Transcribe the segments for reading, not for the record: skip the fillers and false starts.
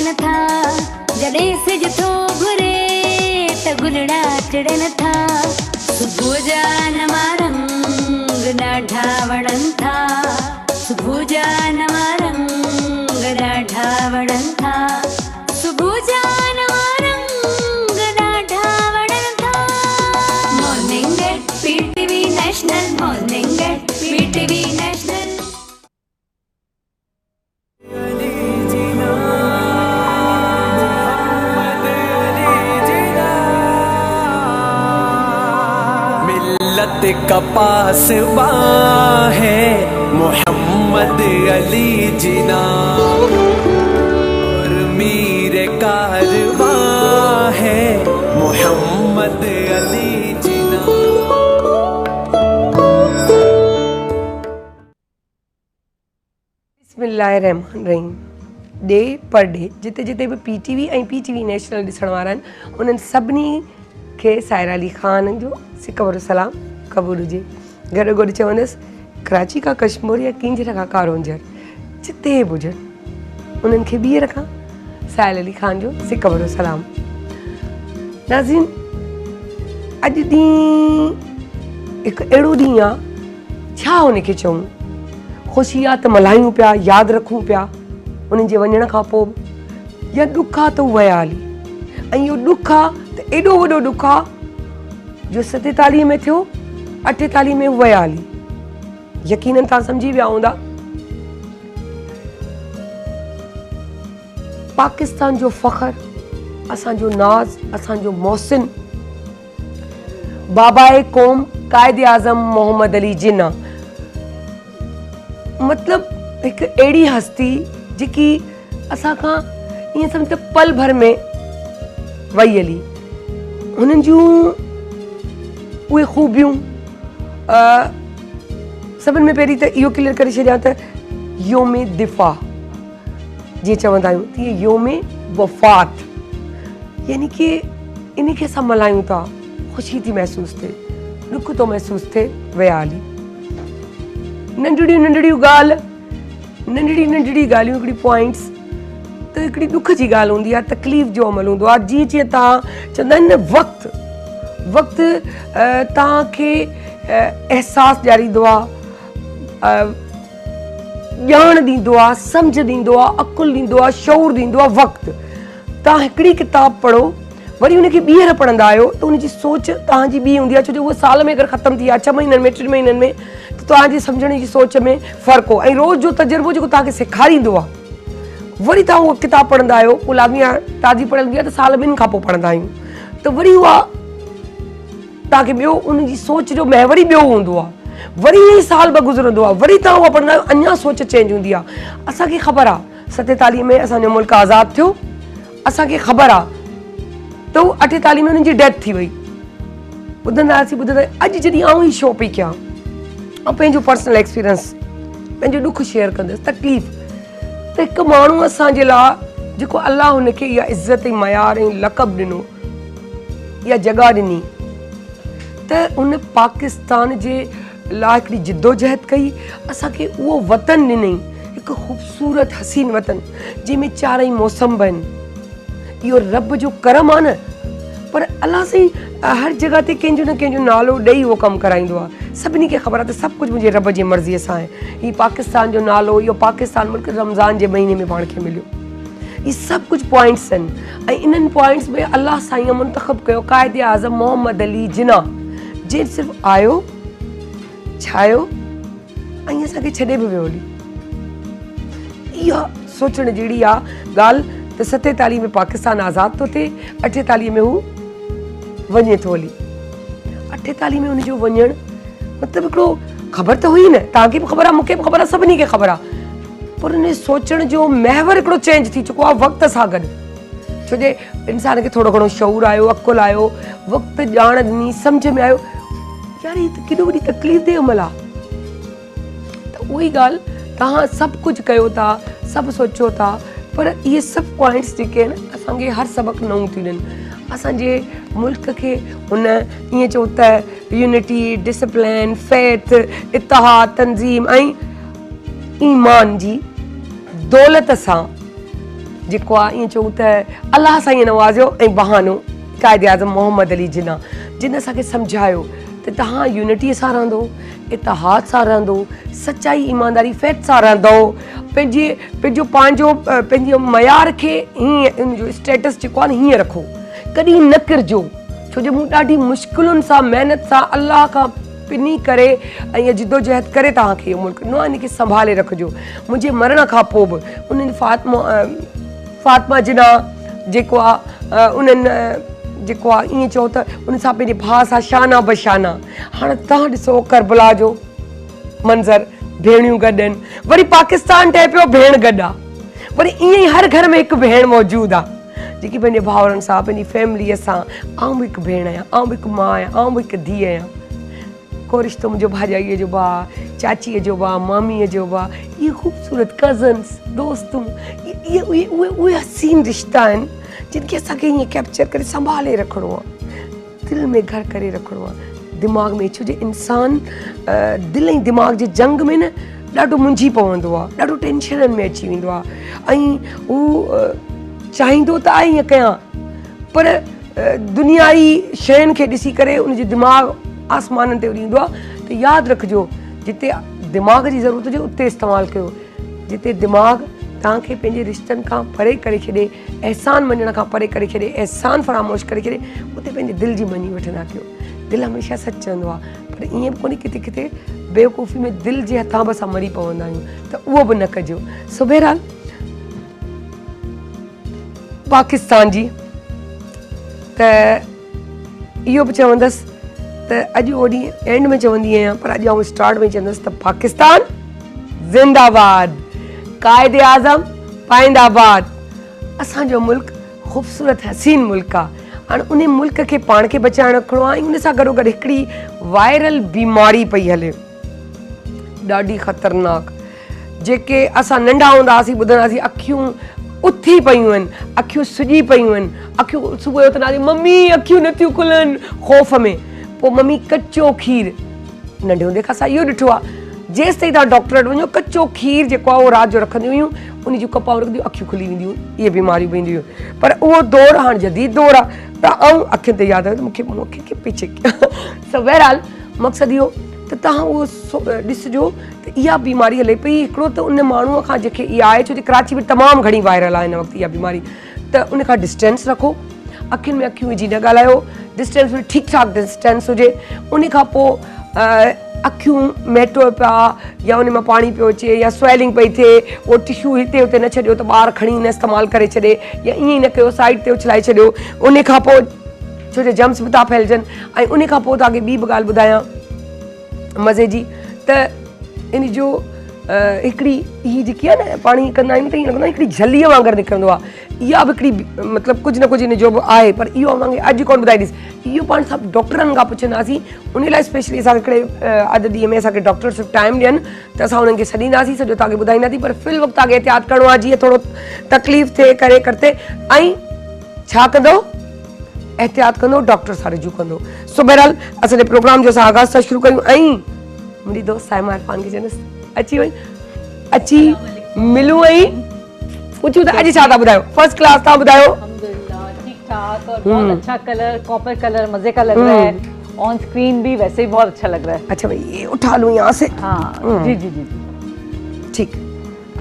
चढ़न था, जॾहिं सिज थो घुरे त गुलड़ा चढ़न था। सुबुह जा नवा रंग ॾाढा वणनि था, सुबुह जा नवा रंग ॾाढा वणनि था, सुबुह जा नवा रंग ॾाढा वणनि था। Morning at PTV national, morning at PTV national. का पासबा है मोहम्मद अली जिना, और मीर कारवा है मोहम्मद अली जिना। बिस्मिल्लाहिर्रहमानिर्रहीम। डे पर डे जिते जिते भी पीटीवी ऐं पीटीवी नेशनल ॾिसण वारा आहिनि उन्हनि सभिनी खे साहिर अली ख़ान जो सिकवर सलाम क़बूल हुजे। गॾोगॾु चवंदसि कराची का कश्मीर या किंजर का कारोंजर जिते बि हुजनि उन्हनि खे ॿीहर खां साहिर अली ख़ान जो सिकवर सलाम। नाज़रीन, अॼु ॾींहुं हिकु अहिड़ो ॾींहुं आहे, छा हुनखे चऊं, ख़ुशी आहे त मल्हायूं पिया, यादि रखूं पिया उन्हनि जे वञण खां पोइ, या ॾुख आहे त उहो विया हली। ऐं इहो ॾुख आहे त एॾो वॾो ॾुख आहे जो 47 में थियो, 48 में विया हली। यकीनन तव्हां सम्झी विया हूंदा पाकिस्तान जो फ़ख्र, असांजो नाज़, असांजो मोहसिन, बाबाए क़ौम क़ाइद आज़म मोहम्मद अली जिन्ना, मतिलबु हिकु अहिड़ी हस्ती जेकी असां खां ईअं सम्झ त पल भर में वई हली। हुननि जूं उहे ख़ूबियूं सभिनि में पहिरीं त इहो क्लियर करे छॾियां त योमे दिफ़ा जीअं चवंदा आहियूं तीअं योमे वफ़ात, यानी कि इन खे असां मल्हायूं था, ख़ुशी थी महसूसु थिए, ॾुख थो महसूसु थिए, विया हली। नंढड़ियूं नंढड़ियूं नंढड़ी ॻाल्हियूं, हिकिड़ी पॉइंट्स त हिकिड़ी ॾुख जी ॻाल्हि हूंदी आहे, तकलीफ़ जो अमल हूंदो आहे। जीअं जीअं तव्हां चवंदा आहिनि न वक़्तु तव्हांखे अहसासु ॾियारींदो आहे, ॼाण ॾींदो आहे, सम्झ ॾींदो आहे, अकुलु ॾींदो आहे, शऊर ॾींदो आहे वक़्तु। तव्हां हिकिड़ी किताबु पढ़ो, वरी उनखे ॿीहर पढ़ंदा आहियो त उनजी सोच तव्हांजी ॿी हूंदी आहे, छो जो उहा साल में अगरि ख़तमु थी आहे, 6 महीननि में, 3 महीननि में, त तव्हांजी सम्झण जी सोच में फ़र्क़ु हो। ऐं रोज़ जो तजुर्बो जेको तव्हांखे सेखारींदो आहे, वरी तव्हां उहा किताबु पढ़ंदा आहियो, पोइ लाॻिया ताज़ी पढ़ंदी आहे त साल ॿिनि खां पोइ पढ़ंदा आहियूं, त वरी उहा तव्हांखे ॿियो उनजी सोच जो महवर ई ॿियो हूंदो आहे। वरी ईअं साल ॿ गुज़रंदो आहे, वरी तव्हां उहा पढ़ंदा आहियो, अञा सोच चेंज हूंदी आहे। असांखे ख़बर आहे 47 में असांजो मुल्क आज़ादु थियो, असांखे ख़बर आहे त उहो 48 में उन्हनि जी डेथ थी वई। ॿुधंदासीं अॼु जॾहिं आऊं ई शो पई कयां ऐं पंहिंजो पर्सनल एक्सपीरियंस, पंहिंजो ॾुख शेयर कंदसि, तकलीफ़, त हिकु माण्हू असांजे लाइ जेको अलाह हुनखे इहा इज़त ऐं मयार ऐं लक़ब ॾिनो, इहा जॻह ॾिनी, त उन पाकिस्तान जे लाइ हिकिड़ी जिदोजहद कई, असांखे उहो वतन ॾिनई, हिकु ख़ूबसूरत हसीन वतन जंहिंमें चारई मौसम बि आहिनि। इहो रब जो करम आहे न, पर अलाह साईं हर जॻह ते कंहिंजो न कंहिंजो नालो ॾेई उहो कमु कराईंदो आहे। सभिनी खे ख़बर आहे त सभु कुझु मुंहिंजे रब जी मर्ज़ीअ सां आहे। हीउ पाकिस्तान जो नालो, इहो पाकिस्तान मुल्क रमज़ान जे महीने में पाण खे मिलियो। इहे सभु कुझु पॉइंट्स आहिनि, ऐं इन्हनि पॉइंट्स में अलाह साईं मुंतख़ब कयो क़ाइद आज़म मोहम्मद अली जिन्ना, जे सिर्फ़ु आयो, छायो ऐं असांखे छॾे बि वियो हली। इहा सोचण जहिड़ी आहे ॻाल्हि त 47 में पाकिस्तान आज़ादु थो थिए, 48 में हू वञे थो हली। 48 में हुनजो वञणु मतिलबु हिकिड़ो ख़बर त हुई न, तव्हांखे बि ख़बर आहे, मूंखे बि ख़बर आहे, सभिनी खे ख़बर आहे, पर हुन सोचण जो महवर हिकिड़ो चेंज थी चुको आहे वक़्त सां गॾु। छो जे इंसान खे थोरो घणो शऊर आयो, अकुलु आयो, वक़्तु ॼाण ॾिनी, सम्झ में आयो, यार हीअ त केॾो वॾी तकलीफ़ दे अमल आहे। त उहा ई ॻाल्हि, तव्हां सभु कुझु कयो था, सभु सोचो था, पर इहे सभु पॉइंट्स जेके आहिनि असांखे हर सबक़ु नऊं थियूं ॾियनि। असांजे मुल्क खे हुन ईअं चओ त यूनिटी, डिसिप्लिन, फेथ, इतिहाद, तंज़ीम ऐं ईमान जी दौलत सां जेको आहे ईअं चऊं त अलाह सां ईअं नवाज़ियो ऐं बहानो क़ाइद आज़म मोहम्मद अली जिन्ना जिन असांखे सम्झायो त तव्हां यूनिटीअ सां रहंदो, इतिहाद सां रहंदो, सचाई ईमानदारी फ़ैत सां रहंदो, पंहिंजे मयार खे हीअं उनजो स्टेटस जेको आहे न हीअं रखो, कॾहिं न किरजो। छो जो मूं ॾाढी मुश्किलुनि सां महिनत सां अलाह खां पिनी करे ऐं इहा जिदोजहद करे तव्हांखे इहो मुल्क ॾिनो आहे, इनखे संभाले रखिजो। मुंहिंजे मरण खां पोइ बि उन्हनि फातिमा जिना जेको आहे उन्हनि जेको आहे ईअं चओ त उन सां पंहिंजे भाउ सां शाना बशाना। हाणे तव्हां ॾिसो करबला जो मंज़र, भेणियूं गॾनि, वरी पाकिस्तान ठहे पियो भेण गॾु आहे, वरी ईअं ई हर घर में हिकु भेण मौजूदु आहे जेकी पंहिंजे भाउरनि सां पंहिंजी फैमिलीअ सां, आउं बि हिकु भेण आहियां, आउं बि हिकु माउ आहियां, आउं बि हिकु धीउ आहियां। को रिश्तो मुंहिंजो भाॼाईअ जो भाउ, चाचीअ जो भाउ, मामीअ जो भाउ, इहे ख़ूबसूरत कज़न्स, दोस्तूं, उहे हसीन रिश्ता आहिनि जिनखे असांखे हीअं कैप्चर करे संभाले रखिणो आहे, दिलि में घर करे रखिणो आहे, दिमाग़ में। छो जो इंसानु दिलि ऐं दिमाग़ जे जंग में न ॾाढो मुंझी पवंदो आहे, ॾाढो टेंशननि में अची वेंदो आहे ऐं हू चाहींदो त आहे ईअं कयां, पर दुनियाई शयुनि खे ॾिसी करे उनजो दिमाग़ आसमाननि ते उॾींदो आहे। त यादि रखिजो, जिते दिमाग़ जी ज़रूरत हुजे उते इस्तेमालु कयो, जिते दिमाग़ तव्हांखे पंहिंजे रिश्तनि खां परे करे छॾे, अहसान मञण खां परे करे छॾे, अहसान फरामोश करे छॾे, उते पंहिंजे दिलि जी मञी वठंदा कयो। दिलि हमेशह सच चवंदो आहे, पर ईअं बि कोन्हे किथे किथे बेवकूफ़ी में दिलि जे हथां बि असां मरी पवंदा आहियूं, त उहो बि न कजो। सो बहरहाल पाकिस्तान जी त इहो बि चवंदसि त अॼु ओॾी एंड में चवंदी आहियां, पर अॼु आउं स्टार्ट में चवंदसि त पाकिस्तान ज़िंदाबाद, क़ाइद आज़म पाइंदाबाद। असांजो मुल्क ख़ूबसूरत हसीन मुल्क आहे। हाणे उन मुल्क खे पाण खे बचाइण रखिणो आहे ऐं उन सां गॾोगॾु हिकिड़ी वायरल बीमारी पई हले, ॾाढी ख़तरनाक, जेके असां नंढा हूंदा हुआसीं ॿुधंदासीं, अखियूं उथी पियूं आहिनि, अखियूं सुॼी पियूं आहिनि, अखियूं सुबुह जो उथंदासीं मम्मी अखियूं नथियूं खुलनि ख़ौफ़ में, पोइ मम्मी कचो खीर, नंढे हूंदे खां असां इहो ॾिठो आहे, जेसि ताईं तव्हां डॉक्टर वटि वञो कचो खीर जेको आहे उहो राति जो रखंदियूं हुयूं, उन जूं कपाऊं रखंदियूं, अखियूं खुली वेंदियूं, इहे बीमारियूं पवंदियूं हुयूं। पर उहो दौरु हाणे जदीद दौरु आहे, त आउं अखियुनि ते यादि आयो त मूंखे पीछे सो बहरहाल मक़सदु इहो त तव्हां उहो ॾिसिजो त इहा बीमारी हले पई। हिकिड़ो त उन माण्हूअ खां जेके इहा आहे, छो जो कराची में तमामु घणी वायरल आहे हिन वक़्तु इहा बीमारी, त उन खां डिस्टेंस रखो, अखियुनि में अखियूं विझी न ॻाल्हायो, डिस्टेंस में ठीकु ठाक डिस्टेंस हुजे। उन खां पोइ अखियूं मेटो पिया या उन मां पाणी पियो अचे या स्वेलिंग पई थिए, उहो टिश्यू हिते हुते न छॾियो त ॿारु खणी न इस्तेमालु करे छॾे, या ईअं ई न कयो साइड ते उछलाए छॾियो। उन खां पोइ छो जो जम्स बि था फैलिजनि, ऐं उन खां पोइ तव्हांखे ॿी बि ॻाल्हि ॿुधायां मज़े जी, त इन जो हिकिड़ी हीअ जेकी आहे न पाणी कंदा आहियूं त ईअं लॻंदो आहे हिकिड़ी झलीअ वांगुरु निकिरंदो आहे, इहा बि हिकिड़ी मतिलबु कुझु न कुझु इन जो बि आहे, पर इहो असांखे अॼु कोन ॿुधाए ॾिस, इहो पाण सभु डॉक्टरनि खां पुछंदासीं। उन लाइ स्पेशली असांखे हिकिड़े अधु ॾींहं में असांखे डॉक्टर सिर्फ़ु टाइम ॾियनि त असां उन्हनि खे सॾींदासीं, सॼो तव्हांखे ॿुधाईंदासीं, पर फिल वक़्तु तव्हांखे एहतियात करिणो आहे, जीअं थोरो तकलीफ़ थिए करे करते, ऐं छा कंदो एहतियात कंदो, डॉक्टर सां रुजू कंदो। सो बहरहाल असांजे प्रोग्राम जो असां आगाज़ सां शुरू कयूं, ऐं मुंहिंजी दोस्त साइमा इरफान खे चवंदसि अची वई, अची मिलूं ऐं पुछूं त अॼु छा था ॿुधायो, फर्स्ट क्लास तव्हां ॿुधायो? ठीक ठाक और बहुत अच्छा कलर, कॉपर कलर मजे का लग रहा है, ऑन स्क्रीन भी वैसे ही बहुत अच्छा लग रहा है। अच्छा भाई ये उठा लूं यहाँ से? हाँ जी जी जी ठीक।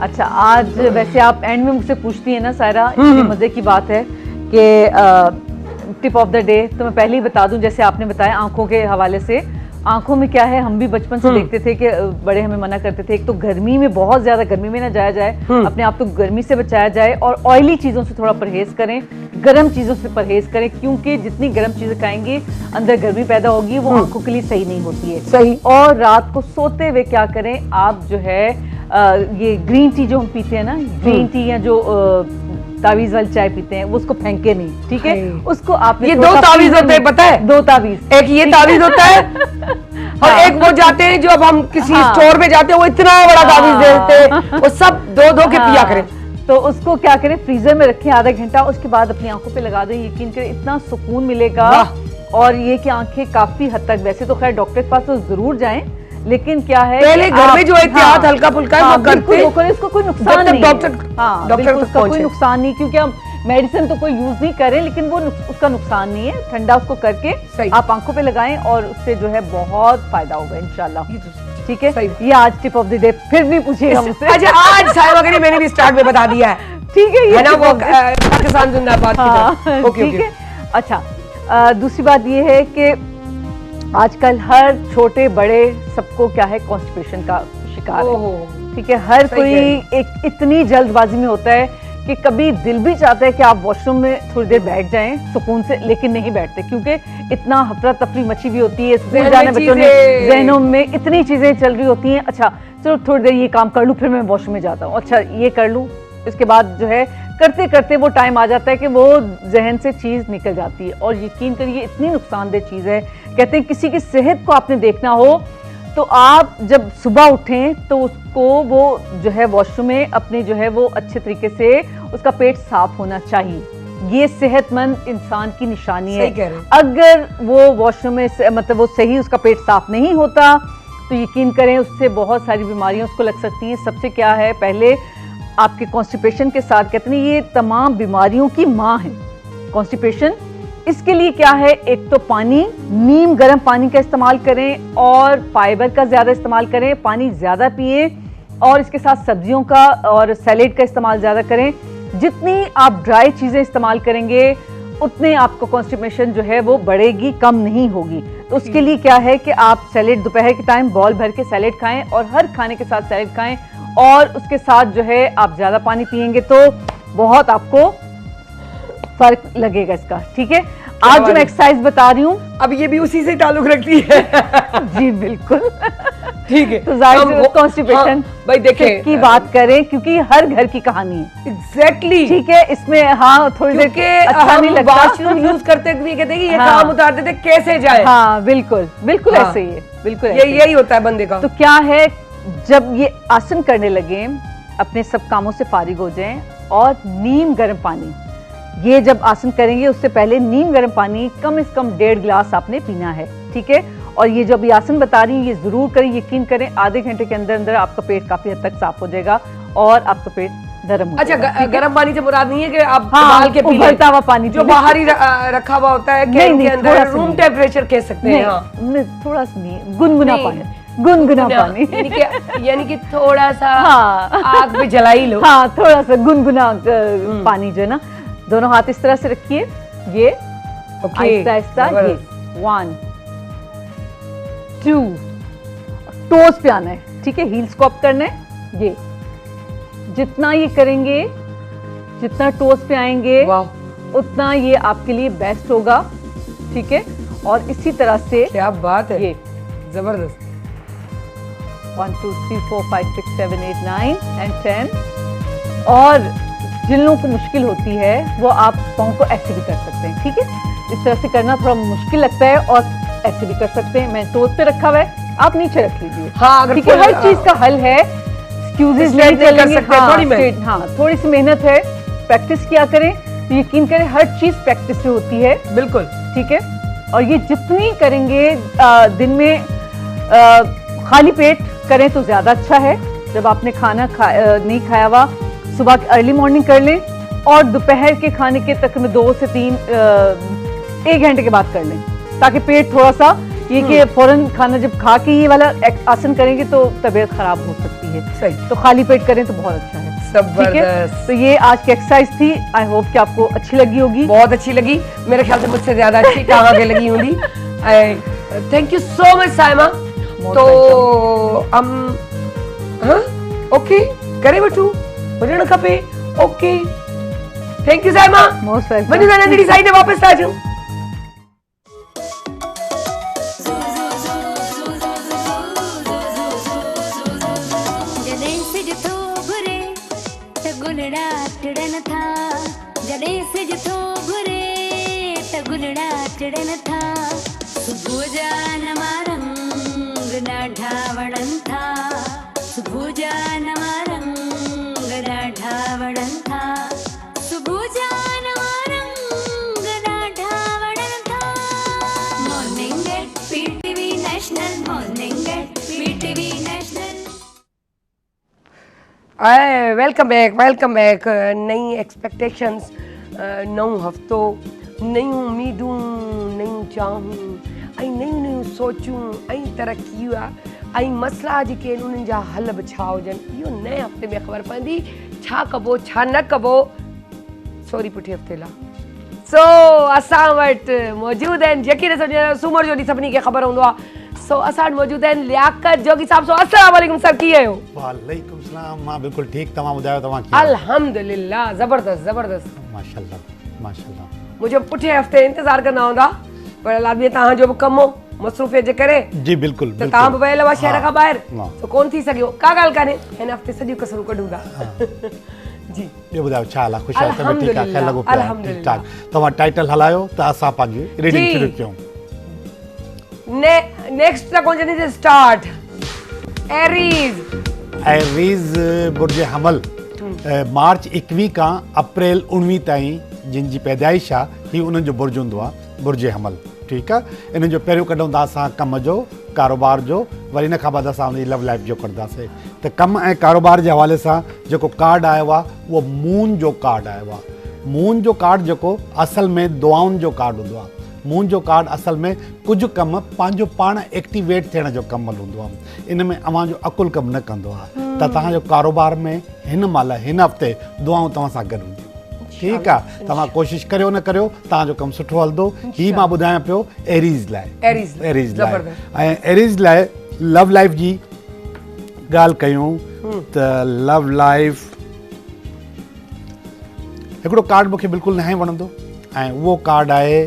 अच्छा, आज वैसे आप एंड में मुझसे पूछती है ना सायरा, इतनी मजे की बात है कि टिप ऑफ द डे, तो मैं पहले ही बता दूं, जैसे आपने बताया आंखों के हवाले से, आंखों में क्या है, हम भी बचपन से देखते थे कि बड़े हमें मना करते थे, एक तो गर्मी में बहुत ज्यादा गर्मी में ना जाया जाए, अपने आप को गर्मी से बचाया जाए, और ऑयली चीजों से थोड़ा परहेज करें, गर्म चीजों से परहेज करें, क्योंकि जितनी गर्म चीजें खाएंगे अंदर गर्मी पैदा होगी, वो आंखों के लिए सही नहीं होती है। सही। और रात को सोते हुए क्या करें, आप जो है ये ग्रीन टी जो हम पीते हैं ना, ग्रीन टी या जो तावीज वाली चाय पीते हैं, वो उसको फेंके नहीं, ठीक है, उसको आप ये दो तावीज होते हैं, पता है? दो तावीज, एक ये तावीज होता है और एक वो जाते हैं जो अब हम किसी स्टोर में जाते हैं, वो इतना बड़ा तावीज देते हैं, वो सब दो दो के पिया करें। तो उसको क्या करें, फ्रीजर में रखें आधा घंटा, उसके बाद अपनी आंखों पे लगा दें, यकीन करें इतना सुकून मिलेगा। और ये कि आंखें काफी हद तक, वैसे तो खैर डॉक्टर के पास तो जरूर जाएं, लेकिन क्या है पहले घर में जो एहतियात हल्का फुल्का है वो करते, वो करें, उसको कोई नुकसान नहीं, डॉक्टर बिल्कुल उसका कोई नुकसान नहीं, क्योंकि हम मेडिसिन तो कोई यूज नहीं करें, लेकिन वो उसका नुकसान नहीं है। ठंडा उसको करके आप आंखों पे लगाएं और उससे जो है बहुत फायदा होगा इंशाल्लाह। ठीक है, ये आज टिप ऑफ द डे फिर भी पूछिएगा मुझसे। अच्छा, आज साहिबा के लिए मैंने भी स्टार्ट में बता दिया है। ठीक है, ये ना वो पाकिस्तान जिंदाबाद की तरफ। ओके ठीक है। अच्छा, दूसरी बात ये है कि आजकल हर छोटे बड़े सबको क्या है, कॉन्स्टिपेशन का शिकार है। ठीक है, हर कोई एक इतनी जल्दबाजी में होता है कि कभी दिल भी चाहता है कि आप वॉशरूम में थोड़ी देर बैठ जाएं सुकून से, लेकिन नहीं बैठते क्योंकि इतना हफरा तफरी मची हुई होती है, स्कूल जाने बच्चों ने जहनों में इतनी चीजें चल रही होती हैं। अच्छा चलो थोड़ी देर ये काम कर लूं, फिर मैं वॉशरूम में जाता हूँ, अच्छा ये कर लूं, इसके बाद जो है करते करते वो टाइम आ जाता है कि वो जहन से चीज निकल जाती है। और यकीन करिए इतनी नुकसानदेह चीज है। कहते हैं किसी की सेहत को आपने देखना हो तो आप जब सुबह उठें तो उसको वो जो है वॉशरूम में अपने जो है वो अच्छे तरीके से उसका पेट साफ होना चाहिए। ये सेहतमंद इंसान की निशानी है। अगर वो वॉशरूम में मतलब वो सही उसका पेट साफ नहीं होता तो यकीन करें उससे बहुत सारी बीमारियां उसको लग सकती हैं। सबसे क्या है, पहले आपके कॉन्स्टिपेशन के साथ कहते हैं ये तमाम बीमारियों की माँ है कॉन्स्टिपेशन। इसके लिए क्या है, एक तो पानी, नीम गर्म पानी का इस्तेमाल करें और फाइबर का ज़्यादा इस्तेमाल करें, पानी ज़्यादा पिए और इसके साथ सब्जियों का और सैलेड का इस्तेमाल ज़्यादा करें। जितनी आप ड्राई चीज़ें इस्तेमाल करेंगे उतने आपको कॉन्स्टिपेशन जो है वो बढ़ेगी, कम नहीं होगी। तो उसके लिए क्या है कि आप सैलेड दोपहर के टाइम बॉल भर के सैलेड खाएं और हर खाने के साथ सैलेड खाएं और उसके साथ जो है आप ज़्यादा पानी पिएंगे तो बहुत आपको फर्क लगेगा इसका। ठीक है, आज जो मैं एक्सरसाइज बता रही हूँ अब ये भी उसी से ताल्लुक रखती है। जी बिल्कुल, ठीक है। तो जाहिर कॉन्स्टिपेशन भाई देखें की बात करें क्योंकि हर घर की कहानी है। एग्जैक्टली ठीक है, इसमें हाँ थोड़ी देर के अच्छा नहीं लगता, वॉशरूम यूज करते हुए कहते हैं कि ये काम उतार देते कैसे जाए। हाँ बिल्कुल बिल्कुल ऐसे ही है, बिल्कुल यही होता है बंदे का। तो क्या है, जब ये आसन करने लगे अपने सब कामों से फारिग हो जाएं और नीम गर्म पानी, ये जब आसन करेंगे उससे पहले नीम गर्म पानी कम से कम 1.5 गिलास आपने पीना है। ठीक है, और ये जब ये आसन बता रही हूँ ये जरूर करें, यकीन करें आधे घंटे के अंदर अंदर आपका पेट काफी हद तक साफ हो जाएगा और आपका पेट नरम हो जाएगा। अच्छा, गर्म पानी से मुराद नहीं है कि आप हाँ, डाल के पी लें, हुआ पानी जो बाहर ही रखा हुआ होता है के अंदर रूम टेम्परेचर कह सकते हैं। थोड़ा सा नहीं, गुनगुना पानी, गुनगुना पानी, यानी कि थोड़ा सा आग पे जला ही लो। हाँ, थोड़ा सा गुनगुना पानी जो है ना, दोनों हाथ इस तरह से रखिए, ये आहिस्ता आहिस्ता, ये 1 2 टोज पे आना है। ठीक है, हील्स को अप करना है। ये जितना ये करेंगे, जितना टोज पे आएंगे उतना ये आपके लिए बेस्ट होगा। ठीक है, और इसी तरह से क्या बात है, ये जबरदस्त। 1 2 3 4 5 6 7 8 9 and 10। और जिन लोगों को मुश्किल होती है वो आप पाँव को ऐसे भी कर सकते हैं। ठीक है, इस तरह से करना थोड़ा मुश्किल लगता है और ऐसे भी कर सकते हैं। मैं टोज पे रखा हुआ है, आप नीचे रख लीजिए। हाँ, ठीक है, हर चीज का हल है, एक्सक्यूजेस नहीं चलेंगे। हाँ, थोड़ी सी मेहनत है, प्रैक्टिस किया करें तो यकीन करें हर चीज प्रैक्टिस से होती है। बिल्कुल ठीक है, और ये जितनी करेंगे दिन में खाली पेट करें तो ज्यादा अच्छा है। जब आपने खाना नहीं खाया हुआ सुबह अर्ली मॉर्निंग कर लें और दोपहर के खाने के तकरीबन 2 से 3 1 घंटे के बाद कर लें, ताकि पेट थोड़ा सा ये कि फौरन खाना जब खा के ये वाला आसन करेंगे तो तबीयत खराब हो सकती है। सही, तो खाली पेट करें तो बहुत अच्छा है। जबरदस्त। तो ये आज की एक्सरसाइज थी, आई होप कि आपको अच्छी लगी होगी। बहुत अच्छी लगी, मेरे ख्याल से मुझसे ज्यादा अच्छी कहाँ के लगी होगी। Thank you so much Saima. तो हम ओके करे बटू वजन खपे। Okay, thank you Saima. Most welcome. वञो था नंढड़ी साइड वापस था अचूं। जॾहिं सिज थो घुरे त गुलड़ा टिड़न था, जॾहिं सिज थो घुरे त गुलड़ा टिड़न था। सुबुह जा नवा रंग ॾाढा वणनि था, सुबुह जा नवा रंग ॾाढा वणनि था, सुबुह जा नवा रंग ॾाढा वणनि था। Morning at PTV national, morning at PTV welcome back नई एक्सपेक्टेशंस, नओं हफ़्तो, नयूं उम्मीदूं, नयूं चाहूं ऐं नयूं नयूं सोचूं ऐं तरक़ी ऐं मसइला जेके आहिनि उन्हनि जा हल बि छा हुजनि, इहो नए हफ़्ते में ख़बर पवंदी छा कबो छा न कबो। सॉरी पुठे हफ़्ते लाइ। सो असां वटि मौजूदु आहिनि, यकीन सम्झो सूमर जो ॾींहुं सभिनी खे ख़बर हूंदो आहे। सो असां वटि मौजूदु आहिनि लियाकत जोगी साहब। सो अस्सलाम वालेकुम सर, कीअं आहियो? वालेकुम सलाम, मां बिल्कुलु ठीकु, तव्हां ॿुधायो तव्हां कीअं? अल्हम्दुलिल्लाह, ज़बरदस्त। माशाल्लाह। मुंहिंजो पुठे हफ़्ते इंतज़ारु कंदा हूंदा, पर लाज़मी तव्हांजो बि कमु हो मसरूफ़ियत जे करे जी बिल्कुलु त तव्हां बि वियल हुआ शहर खां ॿाहिरि, हाँ। त कोन थी सघियो। का ॻाल्हि कान्हे, हिन हफ़्ते सॼियूं कसरूं कढूं था। जी ॿियो ॿुधायो छा हाल आहे? ख़ुशि आहियो? तबियत ठीकु आहे? ख़ैर लॻो पियो आहे? अल्हम्दुलिल्लाह। ठीकु ठाक। तव्हां टाइटल हलायो त असां पंहिंजी रीडिंग शुरू कयूं। नेक्स्ट त कोन जल्दी स्टार्ट। एरीज़ बुर्ज हमल मार्च 21 खां अप्रैल 19 ताईं जिन जी पैदाइश आहे, ही उन्हनि जो बुर्ज हूंदो आहे, बुर्ज हमल। ठीकु आहे, इन्हनि जो पहिरियों कढूं था असां कम जो, कारोबार जो, वरी इन खां बाद असां हुनजी लव लाइफ जो कंदासीं। त कम ऐं कारोबार जे हवाले सां जेको कार्ड आयो आहे उहो मून जो कार्ड आयो आहे। मून जो कार्ड जेको असल में दुआउनि जो कार्ड हूंदो आहे। मून जो कार्ड असल में कुझु कमु पंहिंजो पाण एक्टिवेट थियण जो कमु हूंदो आहे। इन में अव्हां जो अकुलु कमु न कंदो आहे। त तव्हांजो कारोबार में हिन महिल हिन हफ़्ते दुआऊं तव्हां सां गॾु हूंदियूं। ठीकु आहे, तव्हां कोशिशि करियो न करियो, तव्हांजो कमु सुठो हलंदो। हीअ मां ॿुधायां पियो एरीज़ लाइ। ऐं एरीज़ लाइ लव लाइफ जी ॻाल्हि कयूं त लव लाइफ हिकिड़ो कार्ड मूंखे बिल्कुलु न वणंदो, ऐं उहो कार्ड आहे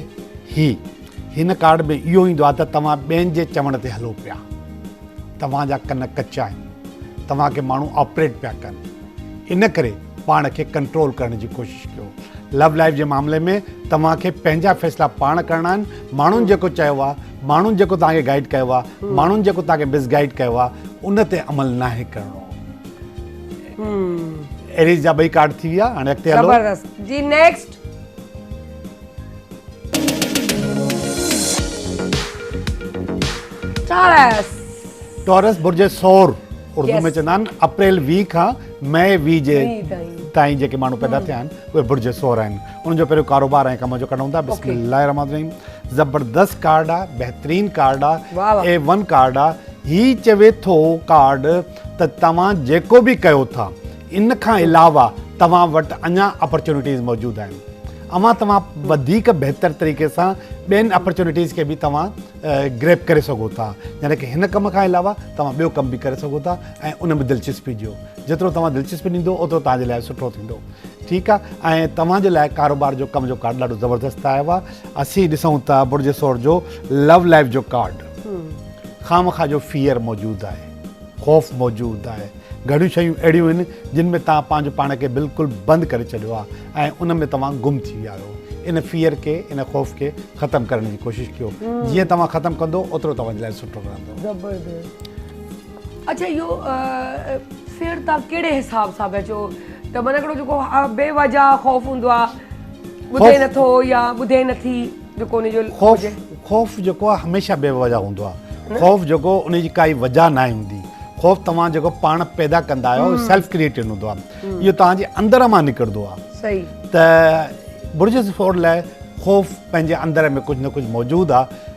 हिन कार्ड में इहो ईंदो आहे त तव्हां ॿियनि जे चवण ते हलो पिया, तव्हांजा कन कचा आहिनि, तव्हांखे माण्हू ऑपरेट पिया कनि, इन करे पाण खे कंट्रोल करण जी कोशिशि कयो। लव लाइफ जे मामले में तव्हांखे पंहिंजा फ़ैसिला पाण करणा आहिनि। माण्हुनि जेको चयो आहे, माण्हुनि जेको तव्हांखे गाइड कयो आहे, माण्हुनि जेको तव्हांखे मिसगाइड कयो आहे, उन ते अमल नाहे करिणो। एरीज़ जा ॿई कार्ड थी विया, हाणे अॻिते हलो। ज़बरदस्त जी। नेक्स्ट टॉरस बुर्ज सौर, उर्दू में चवंदा आहिनि अप्रैल 20 खां मई 20 जे ताईं जेके माण्हू पैदा थिया आहिनि उहे बुर्ज सौर आहिनि। उनजो पहिरियों कारोबार ऐं कम जो कढूं था। बिस्मिल्लाह रहमान रहीम। ज़बरदस्त कार्ड आहे, बहितरीन कार्ड आहे, A1 कार्ड आहे। ही चवे थो कार्ड त तव्हां जेको बि कयो था, इन खां अलावा तव्हां वटि अञा अपॉर्चुनिटीज़ मौजूदु आहिनि। तव्हां वधीक बहितर तरीक़े सां ॿियनि अपॉर्चुनिटीज़ खे बि तव्हां ग्रैब करे सघो था। यानी कि हिन कम खां अलावा तव्हां ॿियो कमु बि करे सघो था ऐं उन में दिलचस्पी ॾियो। जेतिरो तव्हां दिलचस्पी ॾींदो ओतिरो तव्हांजे लाइ सुठो थींदो। ठीकु आहे, ऐं तव्हांजे लाइ कारोबार जो कम जो कार्ड ॾाढो ज़बरदस्त आयो आहे। असीं ॾिसूं था बुर्ज सौर जो लव लाइफ जो कार्ड। ख़ामख़ा जो फियर मौजूदु आहे, ख़ौफ़ मौजूदु आहे। घणियूं शयूं अहिड़ियूं आहिनि जिन में तव्हां पंहिंजो पाण खे बिल्कुलु बंदि करे छॾियो आहे ऐं उन में तव्हां गुम थी विया आहियो। इन फियर खे, इन ख़ौफ़ खे ख़तमु करण जी कोशिशि कयो। जीअं तव्हां ख़तमु कंदो ओतिरो तव्हांजे लाइ सुठो रहंदो। ज़बरदस्त। अच्छा, इहो फियर तव्हां कहिड़े हिसाब सां पिया चओ? त माना हिकिड़ो जेको बेवजह ख़ौफ़ हूंदो आहे, ॿुधे नथो या ॿुधे नथी, जेको उनजो ख़ौफ़ जेको आहे हमेशह बेवजह हूंदो आहे। ख़ौफ़ जेको उनजी काई वजह न हूंदी। ख़ौफ़ तव्हां जेको पाण पैदा कंदा आहियो, सेल्फ क्रिएटेड हूंदो आहे। इहो तव्हांजे अंदर मां निकिरंदो आहे। सही। त बुर्ज सौर लाइ ख़ौफ़ पंहिंजे अंदर में कुझु न कुझु मौजूदु आहे।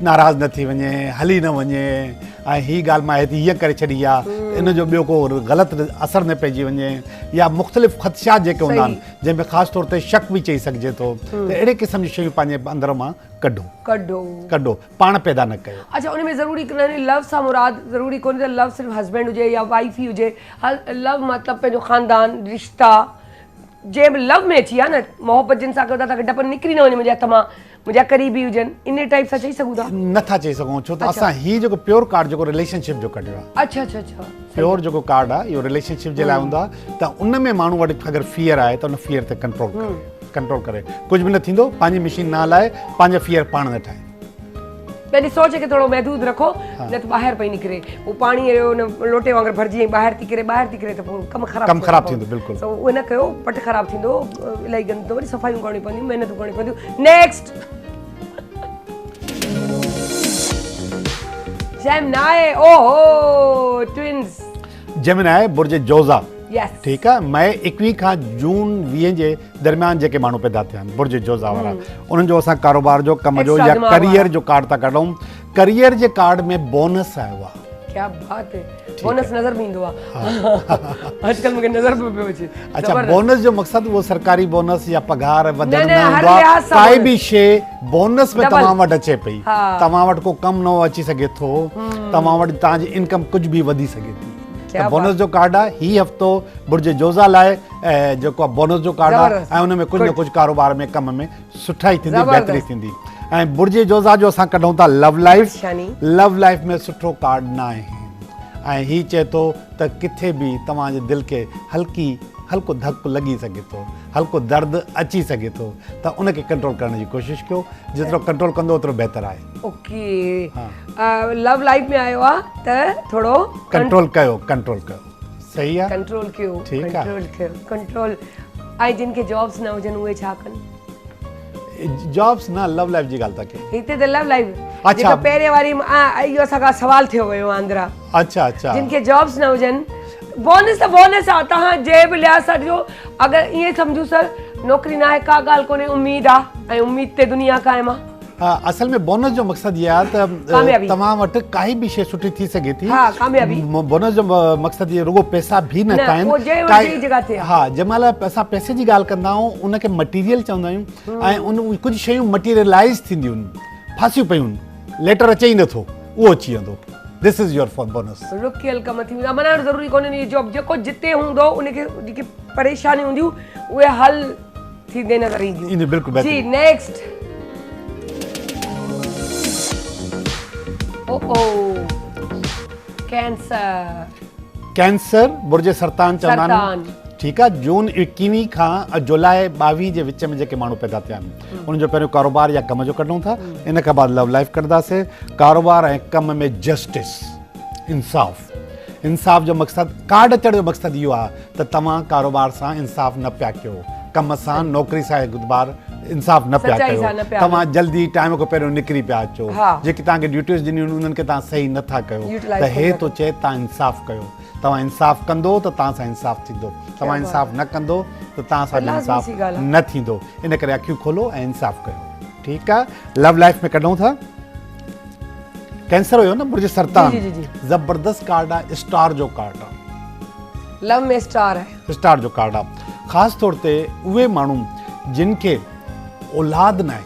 नाराज़ न थी वञे, हली न वञे, ऐं हीअ ॻाल्हि मां हिते हीअं करे छॾी आहे, इन जो ॿियो को ग़लति असरु न पइजी वञे, या मुख़्तलिफ़ ख़दशात जेके हूंदा आहिनि जंहिंमें ख़ासि तौर ते शक बि चई सघिजे थो। त अहिड़े क़िस्म जी शयूं पंहिंजे अंदर मां कढो, पाण पैदा न कयो। अच्छा, उन में ज़रूरी लव सां मुराद ज़रूरी कोन्हे त लव सिर्फ़ु हस्बैंड हुजे या वाइफ ई हुजे। लव मतिलबु पंहिंजो ख़ानदान, रिश्ता, जंहिं बि लव में अची आहे न, मोहबत जिन सां कयो था तव्हांखे डप निकिरी न वञे, मुंहिंजा तमामु मुंहिंजा करीबी हुजनि, इन टाइप सां चई सघूं था? नथा चई सघूं, छो त असां हीअ जेको प्योर कार्ड जेको रिलेशनशिप जो कढियो आहे। अच्छा, प्योर जेको कार्ड आहे इहो रिलेशनशिप जे लाइ हूंदो आहे। त उन में माण्हू वटि अगरि फियर आहे त उन फियर ते कंट्रोल करे कुझु बि न थींदो। पंहिंजी मशीन न हलाए, पंहिंजा फियर पाण न ठाहे। पंहिंजी सोच खे थोरो महदूद रखो, न त ॿाहिरि पई निकिरे, उहो पाणी लोटे वांगुरु भरिजी ॿाहिरि थी किरे त पोइ कमु ख़राबु थींदो। बिल्कुलु उहो न कयो, पट ख़राबु थींदो, इलाही गंदो, वरी सफ़ाइयूं करणियूं पवंदियूं, महिनतूं करणियूं पवंदियूं। नेक्स्ट जैम नाए, ओहो ट्विन्स। जेमिनाई बुर्ज जोज़ा यस ठीकु आहे मई 21 खां जून 20 जे दरमियान जेके माण्हू पैदा थिया आहिनि बुर्ज जोज़ा वारा उन्हनि जो असां कारोबार जो कम जो Extra या दिमाग करियर वारा। जो कार्ड था कढूं करियर जे कार्ड में बोनस आयो आहे क्या बात है बोनस नज़र बि ईंदो आहे अॼुकल्ह मूंखे नज़र बि पियो अचे अच्छा ज़बरदस्त। बोनस जो मक़सदु उहो सरकारी बोनस या पघार वधण न, न हर हूंदो आहे लिहाज़ सां काई बोनस। बि शइ बोनस में डबल। तव्हां वटि अचे पई हा। तव्हां वटि को कमु नओं अची सघे थो तव्हां वटि तव्हांजी इनकम कुझु बि वधी सघे थी क्या त बोनस जो कार्ड आहे हीउ हफ़्तो बुर्ज जोज़ा लाइ जेको आहे बोनस जो कार्ड आहे ज़बरदस्त। ऐं उन में कुझु न कुझु कारोबार में कम में सुठाई थींदी ज़बरदस्त। बहितरी थींदी ऐं बुर्ज जोज़ा जो असां कढूं था लव लाइफ शानी। लव लाइफ में सुठो कार्ड न आहे ऐं हीउ चए थो त किथे बि तव्हांजे दिलि खे हल्को धकु लॻी सघे थो हल्को दर्द अची सघे थो त उनखे कंट्रोल करण जी कोशिशि कयो जेतिरो कंट्रोल कंदो ओतिरो बहितरु आहे ओके लव लाइफ में आयो आहे त थोरो कंट्रोल कयो सही आहे कंट्रोल कयो ठीकु आहे। कंट्रोल कयो कंट्रोल ऐं जिन खे जॉब्स न हुजनि उहे छा कनि जॉब्स न लव लाइफ जी ॻाल्हि था कयो हिते त लव लाइफ अच्छा। जेको पहिरें वारी इहो असांखां सवाल थियो वियो आहे अंदरां अच्छा जिन खे जॉब्स न हुजनि बोनस त बोनस आहे तव्हां जे बि लिहाज़ सां ॾियो अगरि ईअं सम्झूं सर नौकिरी न आहे का ॻाल्हि कोन्हे उमेद आहे ऐं उमेद ते दुनिया क़ाइमु आहे असल में बोनस जो मक़सदु इहो आहे त कामयाबी। तव्हां वटि काई बि शइ सुठी थी सघे थी हा, कामयाबी। बोनस जो मक़सदु इहो रुगो पैसा बि न न, आहिनि उहो जंहिं वटि जी जॻह ते आहे। हा जंहिं महिल असां पैसे जी ॻाल्हि कंदा आहियूं उनखे मटीरियल चवंदा आहियूं ऐं उन कुझु शयूं मटीरियलाइज़ थींदियूं आहिनि फासियूं पयूं आहिनि लेटर अचे ई नथो उहो अची वेंदो this is your for bonus रुकियल कम थी वेंदा मना ज़रूरी कोन्हे जॉब जेको जिते हूंदो उनखे जेके परेशानी हूंदियूं उहे हल थींदे नज़र ईंदियूं ईंदियूं, बिल्कुलु जी बहितरीन। नेक्स्ट ओ कैंसर बुर्ज सरतान चवंदा सरतान। आहिनि ठीकु आहे जून 21 खां जुलाई 22 जे विच में जेके माण्हू पैदा थिया आहिनि उन्हनि जो पहिरियों कारोबार या कम जो कढूं था इन खां बाद लव लाइफ कढंदासीं कारोबार ऐं कम में जस्टिस इंसाफ़ जो मक़सदु कार्ड अचण जो मक़सदु इहो आहे त तव्हां कारोबार सां इंसाफ़ न पिया कयो कम सां नौकिरी सां गुज़बार इंसाफ़ न पिया सच्चाई कयो सां न पिया तव्हां जल्दी टाइम खां पहिरियों निकिरी पिया अचो हा। जेके तव्हांखे ड्यूटीज़ ॾिनियूं आहिनि उन्हनि खे तव्हां सही नथा कयो Utilize त हे नथा थो चए तव्हां इंसाफ़ कयो तव्हां इंसाफ़ कंदो त तव्हां सां इंसाफ़ थींदो तव्हां इंसाफ़ न कंदो त तव्हां सां बि लाज़मी इंसाफ़ सी ॻाल्हि आहे। न थींदो इन करे अखियूं खोलो ऐं इंसाफ़ कयो ठीकु आहे लव लाइफ में कढूं था कैंसर हुयो न बुर्ज सरतान जी, जी, जी। ज़बरदस्त कार्ड आहे स्टार जो कार्ड आहे लव में स्टार आहे स्टार जो कार्ड आहे ख़ासि तौर ते उहे माण्हू जिन खे औलाद न आहे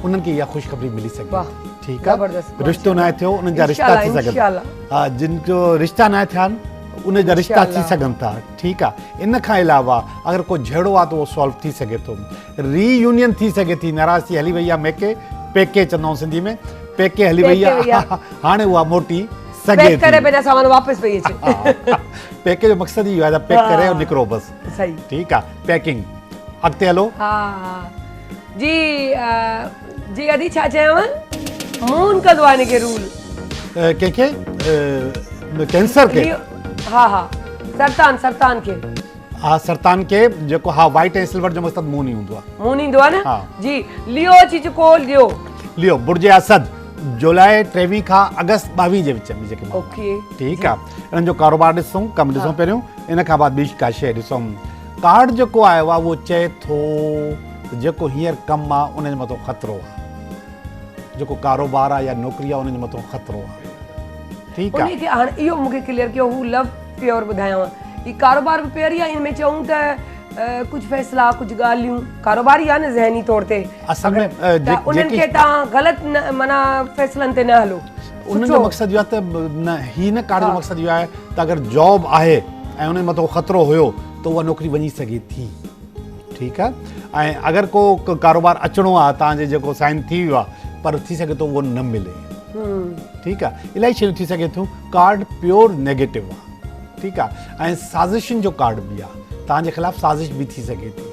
उन्हनि खे इहा ख़ुशख़बरी मिली सघे वाह, ठीकु आहे ज़बरदस्त, रिश्तो न थियो उन्हनि जा रिश्ता इंशाल्लाह, थी सघनि इंशाल्लाह। हा जिन जो रिश्ता न थिया आहिनि उन जा रिश्ता थी इंशाल्लाह। सघनि था ठीकु आहे इन खां अलावा अगरि को झेड़ो आहे त उहो सॉल्व थी सघे थो रीयूनियन थी सघे थी नाराज़गी हली वई आहे पेके चवंदा आहियूं सिंधी में पेके हली वई पेके वई आहे हाणे उहा मोटी सघे पैक करे थी पंहिंजा सामान वापसि पई अचे पेके जो मक़सदु इहो आहे त पैक करे ऐं निकिरो बसि सही ठीकु आहे पैकिंग अॻिते हलो हा जी जी अदी छा चयव मून कंदो आहे हिनखे रूल कंहिंखे कैंसर खे हा हा सरतान खे हा सरतान खे जेको हा वाइट ऐं सिल्वर जो मक़सदु मून ई हूंदो आहे मून ईंदो आहे न हा। जी लियो अची चुको लियो लियो बुर्ज असद जुलाई 23 खां अगस्त 22 जे विच में जेके माण्हू ओके ठीकु आहे इन्हनि जो कारोबार ॾिसूं कमु ॾिसूं पहिरियों इन खां बाद ॿी का शइ ॾिसूं कार्ड जेको आयो आहे उहो चए थो त जेको हींअर कमु आहे उनजे मथां ख़तरो आहे जेको कारोबार आहे या नौकिरी आहे उनजे मथां ख़तरो आहे ठीकु आहे उनखे हाणे इहो मूंखे क्लियर कयो हू लव प्योर ॿुधायांव ही कारोबार बि प्योर ई आहे हिन में चऊं त कुझु फ़ैसिला कुझु ॻाल्हियूं कारोबार ई आहे न ज़हनी तौर ते असल में त उन्हनि खे तव्हां ग़लति न माना फ़ैसिलनि ते न हलो उन्हनि जो मक़सदु इहो आहे त न ही न कार्ड जो मक़सदु इहो आहे त अगरि जॉब आहे ऐं उन मथां ख़तरो हुयो त उहा नौकिरी वञी सघे थी ठीकु आहे ऐं अगरि को कारोबार अचिणो आहे तव्हांजे जेको साइन थी वियो आहे पर थी सघे थो उहो न मिले ठीकु आहे इलाही शयूं थी सघे थियूं कार्ड प्योर नेगेटिव आहे ठीकु आहे ऐं साज़िशुनि जो कार्ड बि आहे तव्हांजे ख़िलाफ़ु साज़िश बि थी सघे थी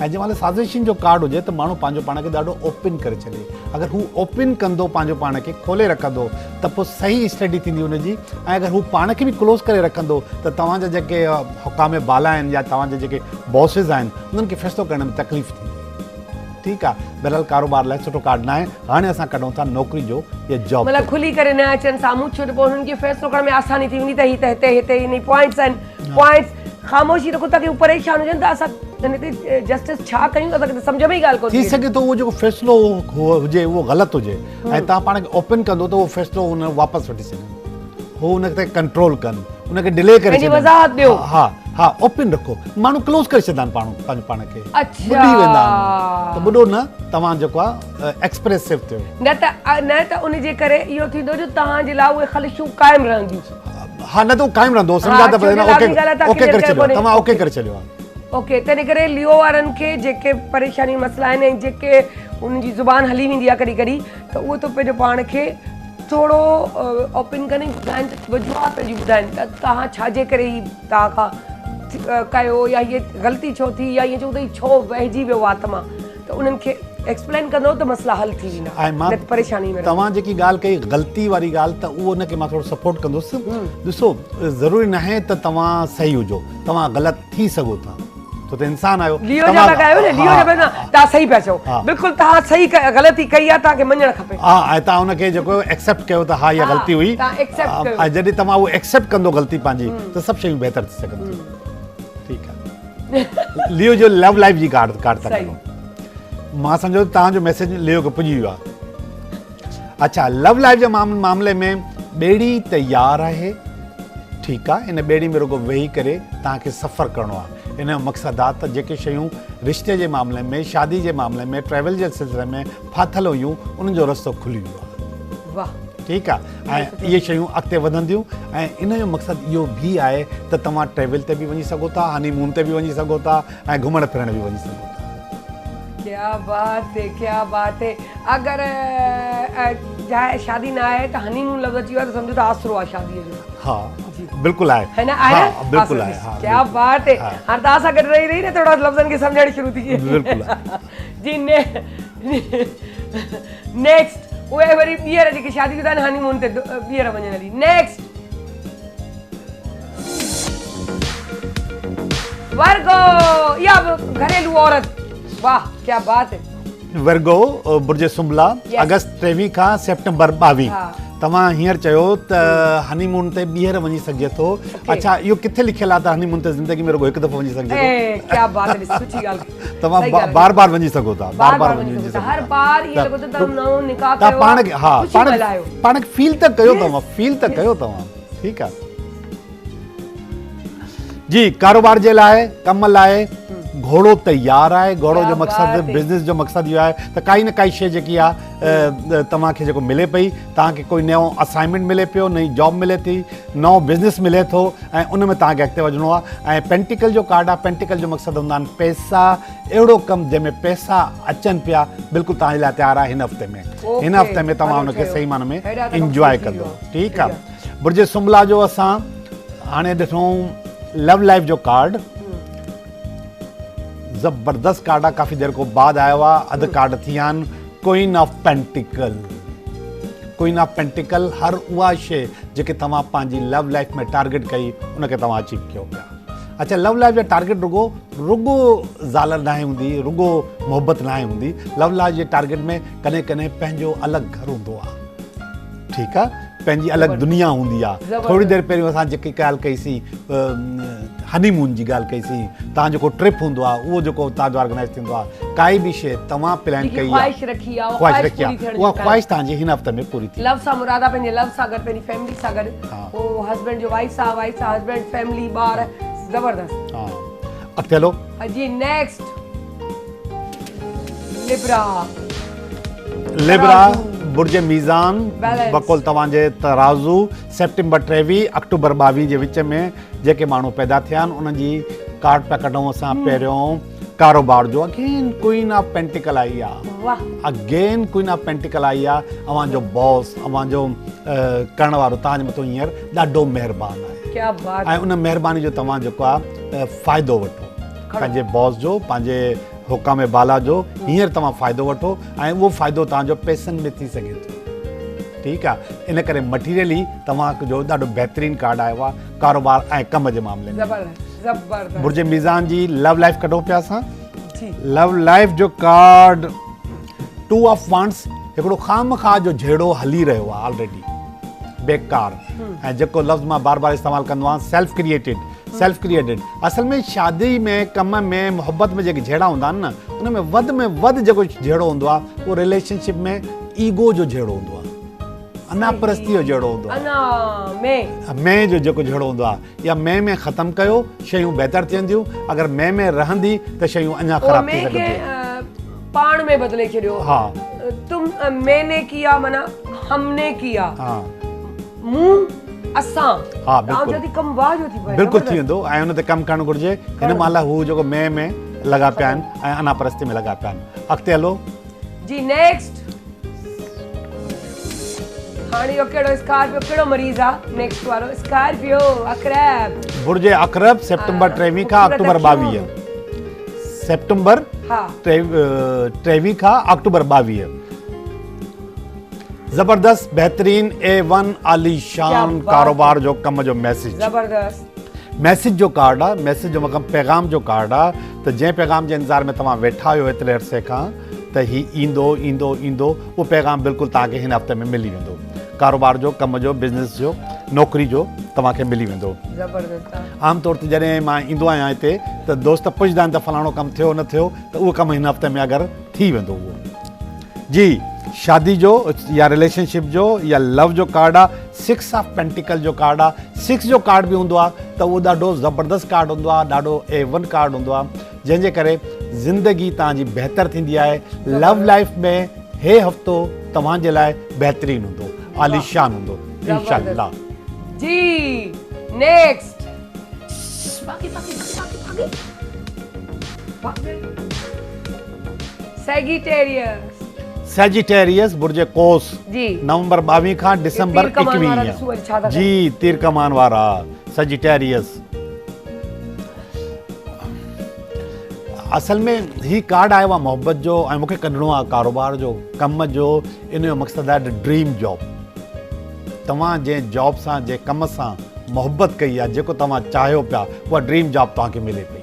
ऐं जंहिं महिल साज़िशुनि जो कार्ड हुजे त माण्हू पंहिंजो पाण खे ॾाढो ओपन करे छॾे अगरि हू ओपन कंदो पंहिंजो पाण खे खोले रखंदो त पोइ सही स्टडी थींदी हुनजी ऐं अगरि हू पाण खे बि क्लोज़ करे रखंदो त तव्हांजा जेके हुकाम बाला आहिनि या तव्हांजा जेके बॉसिस आहिनि उन्हनि खे फ़ैसिलो करण में तकलीफ़ थींदी ठीकु आहे बहरहाल कारोबार लाइ सुठो कार्ड न आहे हाणे असां कढूं था नौकिरी जो या जॉब मतलब खुली करे न अचनि साम्हूं छो त पोइ हुननि खे फ़ैसिलो करण में आसानी थी वेंदी त ही त हिते हिते इन पॉइंट्स आहिनि पॉइंट्स ख़ामोशी रखो ताकी हू परेशान हुजनि त असां हिन ते जस्टिस छा कयूं असांखे त सम्झ में ई ॻाल्हि कोन थी सघे थो उहो जेको फ़ैसिलो हुजे उहो ग़लति हुजे ऐं तव्हां पाण खे ओपन कंदो त उहो फ़ैसिलो हुन वापसि वठी सघनि हू हुन ते कंट्रोल कनि उनखे डिले करे पंहिंजी वज़ाहत ॾियो हा हा ओपन रखो माण्हू क्लोज़ करे छॾंदा आहिनि पंहिंजे पाण खे अच्छा ॿुॾी वेंदा आहिनि त ॿुॾो न तव्हां जेको आहे एक्सप्रेसिव थियो न त उन जे करे इहो थींदो जो तव्हांजे लाइ उहे ख़लिशूं क़ाइमु रहंदियूं हा न त उहो क़ाइमु रहंदो सम्झा त ओके करे छॾियो तव्हां ओके करे छॾियो आहे ओके तंहिं करे लियो वारनि खे जेके परेशानी मसइला आहिनि ऐं जेके उन्हनि जी ज़ुबान हली वेंदी आहे कॾहिं कॾहिं त उहो त पंहिंजो पाण खे थोरो ओपन करे ॿुधाइनि त वजूहात पंहिंजी ॿुधाइनि त तव्हां छाजे करे ही तव्हां खां कयो या हीअ ग़लती छो थी या ईअं चऊं त छो वहिजी वियो वात मां त उन्हनि खे एक्सप्लेन कंदो त मसइला हल थी वेंदा ऐं मां परेशानी में तव्हां जेकी ॻाल्हि कई ग़लती वारी ॻाल्हि त उहो उनखे मां थोरो सपोर्ट कंदुसि ॾिसो ज़रूरी न आहे त तव्हां सही हुजो तव्हां ग़लति थी सघो था छो त इंसान आहियो लियो जा कयो न लियो जा तव्हां सही पिया चओ बिल्कुलु तव्हां सही ग़लती कई आहे तव्हांखे मञणु खपे हा ऐं तव्हां हुनखे जेको एक्सेप्ट कयो त हा इहा ग़लती हुई ऐं जॾहिं तव्हां उहो एक्सेप्ट कंदो ग़लती पंहिंजी त सभु शयूं बहितर थी सघनि थियूं ठीकु आहे लियो जो लव लाइफ जी कार्ड था कयो मां सम्झो तव्हांजो मैसेज लियो खे पुॼी वियो आहे अच्छा लव लाइफ जे मामले में ॿेड़ी तयार आहे ठीकु आहे इन ॿेड़ी में रुगो वेही करे तव्हांखे सफ़र करिणो आहे इन जो मक़सदु आहे त जेके शयूं रिश्ते जे मामले में शादी जे मामले में ट्रैवल जे सिलसिले में फाथल हुयूं उन्हनि जो रस्तो खुली वियो आहे वाह ठीकु आहे ऐं इहे शयूं अॻिते वधंदियूं ऐं इन जो मक़सदु इहो बि आहे त तव्हां ट्रैवल ते बि वञी सघो था हनीमून ते बि वञी सघो था ऐं घुमण फिरण बि वञी सघो था क्या बात है अगर शादी ना आहे त हनीमून लफ़्ज़ अची वियो आहे त सम्झो त आसरो आहे शादीअ जो हा बिल्कुलु आहे है ना आहे हा बिल्कुलु आहे हा क्या बात है हाणे तव्हां सां गॾु रही न थोरा लफ़्ज़नि खे सम्झणु शुरू थी बिल्कुलु जी नेक्स्ट उहे वरी ॿीहर जेके शादी कंदा आहिनि हनीमून ते ॿीहर वञण हली नेक्स्ट वर्गो या घरेलू औरत वाह क्या बात है वर्गो बुर्ज सुम्बला अगस्त 23 खां सेप्टेंबर 22 तव्हां हींअर चयो त हनीमून ते ॿीहर वञी सघिजे थो अच्छा इहो किथे लिखियलु आहे त हनीमून ते ज़िंदगी में रुगो हिकु दफ़ो वञी सघिजे थो क्या बात है सुठी ॻाल्हि तव्हां बार बार वञी सघो था बार बार वञी सघो था हर बार ईअं लॻो त तव्हां नओं निकाह कयो पाण खे हा पाण खे फील त कयो तव्हां ठीकु आहे जी कारोबार जे लाइ कम लाइ घोड़ो तयार आहे घोड़ो जो मक़सदु बिज़नेस जो मक़सदु इहो आहे त काई न काई शइ जेकी आहे तव्हांखे जेको मिले पई तव्हांखे कोई नओं असाइनमेंट मिले पियो नई जॉब मिले थी नओं बिज़नेस मिले थो ऐं उन में तव्हांखे अॻिते वञिणो आहे ऐं पेंटिकल जो कार्ड आहे पेंटिकल जो मक़सदु हूंदा आहिनि पैसा अहिड़ो कमु जंहिंमें पैसा अचनि पिया बिल्कुलु तव्हांजे लाइ तयारु आहे हिन हफ़्ते में तव्हां हुनखे सही माने में इंजॉय कंदो ठीकु आहे बुर्ज सुम्बला जो असां हाणे ॾिठूं लव लाइफ जो कार्ड ज़बरदस्त कार्ड आहे काफ़ी देर खां बाद आयो आहे अधु कार्ड थी विया आहिनि क्वीन ऑफ पेंटिकल हर उहा शइ जेके तव्हां पंहिंजी लव लाइफ में टारगेट कई उनखे तव्हां अचीव कयो पिया अच्छा लव लाइफ जा टारगेट रुगो ज़ाल न हूंदी रुगो मोहबत न हूंदी लव लाइफ जे टारगेट में कॾहिं कॾहिं पंहिंजो अलॻि घर हूंदो आहे ठीकु आहे पंहिंजी अलॻि दुनिया हूंदी आहे थोरी देरि पहिरियों असां जेकी ॻाल्हि कईसीं हनीमून जी ॻाल्हि कईसीं तव्हां जेको ट्रिप हूंदो आहे उहो जेको तव्हांजो ऑर्गेनाइज़ थींदो आहे काई बि शइ तव्हां प्लान कई आहे ख़्वाहिश रखी आहे उहा ख़्वाहिश तव्हांजी हिन हफ़्ते में पूरी थी लव सां मुराद आहे पंहिंजे लव सां गॾु पंहिंजी फैमिली सां गॾु पोइ हस्बैंड जो वाइफ सां हस्बैंड फैमिली ॿार ज़बरदस्त हा अॻिते हलो जी नेक्स्ट लिब्रा बुर्ज मीज़ान बक़ौल तव्हांजे तराज़ू सेप्टेंबर 23 अक्टूबर 22 जे विच में जेके माण्हू पैदा थिया आहिनि उन्हनि जी कार्ड पिया कढूं असां पहिरियों कारोबार जो अगेन क्वीन ऑफ पेंटिकल आई आहे अव्हांजो बॉस अव्हांजो करण वारो तव्हांजे मथां हींअर ॾाढो महिरबानी आहे ऐं उन महिरबानी जो तव्हां जेको आहे फ़ाइदो वठो पंहिंजे बॉस जो पंहिंजे हुकाम बाला जो हींअर तव्हां फ़ाइदो वठो ऐं उहो फ़ाइदो तव्हांजो पैसनि में थी सघे थो ठीकु आहे इन करे मटीरियली तव्हांजो ॾाढो बहितरीनु कार्ड आयो आहे कारोबार ऐं कम जे मामले में बुर्ज मीज़ान जी लव लाइफ कढूं पिया असां लव लाइफ जो कार्ड 2 ऑफ वंड्स हिकिड़ो खामखा जो झेड़ो हली रहियो आहे ऑलरेडी बेकार ऐं जेको लफ़्ज़ मां बार बार इस्तेमालु कंदो आहियां सेल्फ क्रिएटेड असल में शादी में कम में मोहब्बत में जेके झेड़ा हूंदा आहिनि न उन में वधि जेको झेड़ो हूंदो आहे उहो रिलेशनशिप में ईगो जो झेड़ो हूंदो आहे अनापरस्ती जो झेड़ो हूंदो आहे मैं जो जेको झेड़ो हूंदो आहे या मैं में ख़तमु कयो शयूं बहितर थींदियूं अगरि मैं रहंदी त शयूं अञा ख़राब थी सघंदियूं पाण में बदले छॾियो हा तुम मैंने किया माना हमने किया हा मुंह असां हा तव्हां जो कम वाह जो थी बिल्कुलु थी वेंदो ऐं हुन ते कमु करणु घुरिजे हिन महिल हू जेको मैं में लॻा पिया आहिनि ऐं अनापरस्ती में लॻा पिया आहिनि अॻिते हलो जी नेक्स्ट हाणे इहो कहिड़ो स्कॉर्पियो कहिड़ो मरीज़ आहे नेक्स्ट वारो स्कॉर्पियो अकरब बुर्ज अकरब सेप्टेंबर 23 खां अक्टूबर 22 सेप्टेंबर हा 23 खां अक्टूबर 22 जबरदस्त बेहतरीन A1 आलीशान कारोबार जो कम जो मैसेज जो कार्ड आहे मैसेज जो मक़सदु पैगाम जो कार्ड आहे त जंहिं पैगाम जे इंतज़ार में तव्हां वेठा आहियो एतिरे अरसे खां त ही ईंदो उहो पैगाम बिल्कुलु तव्हांखे हिन हफ़्ते में मिली वेंदो कारोबार जो कम जो बिज़नेस जो नौकरी जो तव्हांखे मिली वेंदो आमतौर ते जॾहिं मां ईंदो आहियां हिते त दोस्त पुछंदा आहिनि त फलाणो कमु थियो न थियो त उहो कमु हिन हफ़्ते में अगरि थी वेंदो उहो जी शादी जो या रिलेशनशिप जो या लव जो कार्ड आहे 6 ऑफ पेंटिकल जो कार्ड आहे 6 जो कार्ड बि हूंदो आहे त उहो ॾाढो ज़बरदस्त कार्ड हूंदो आहे ॾाढो A1 कार्ड हूंदो आहे जंहिंजे करे ज़िंदगी तव्हांजी बहितर थींदी आहे लव लाइफ में हे हफ़्तो तव्हांजे लाइ बहितरीनु हूंदो आलीशान हूंदो इंशाअल्लाह जी नेक्स्ट सेजिटेरियस बुर्ज कोस जी नवंबर 22 खां दिसंबर 21 जी तीर कमान वारा सेजिटेरियस असल में ही कार्ड आयो आहे मोहब्बत जो ऐं मूंखे कढणो आहे कारोबार जो कम जो इन जो मक़सदु आहे ड्रीम जॉब तव्हां जंहिं जॉब सां जंहिं कम सां मोहब्बत कई आहे जेको तव्हां चाहियो पिया उहा ड्रीम जॉब तव्हांखे मिले पई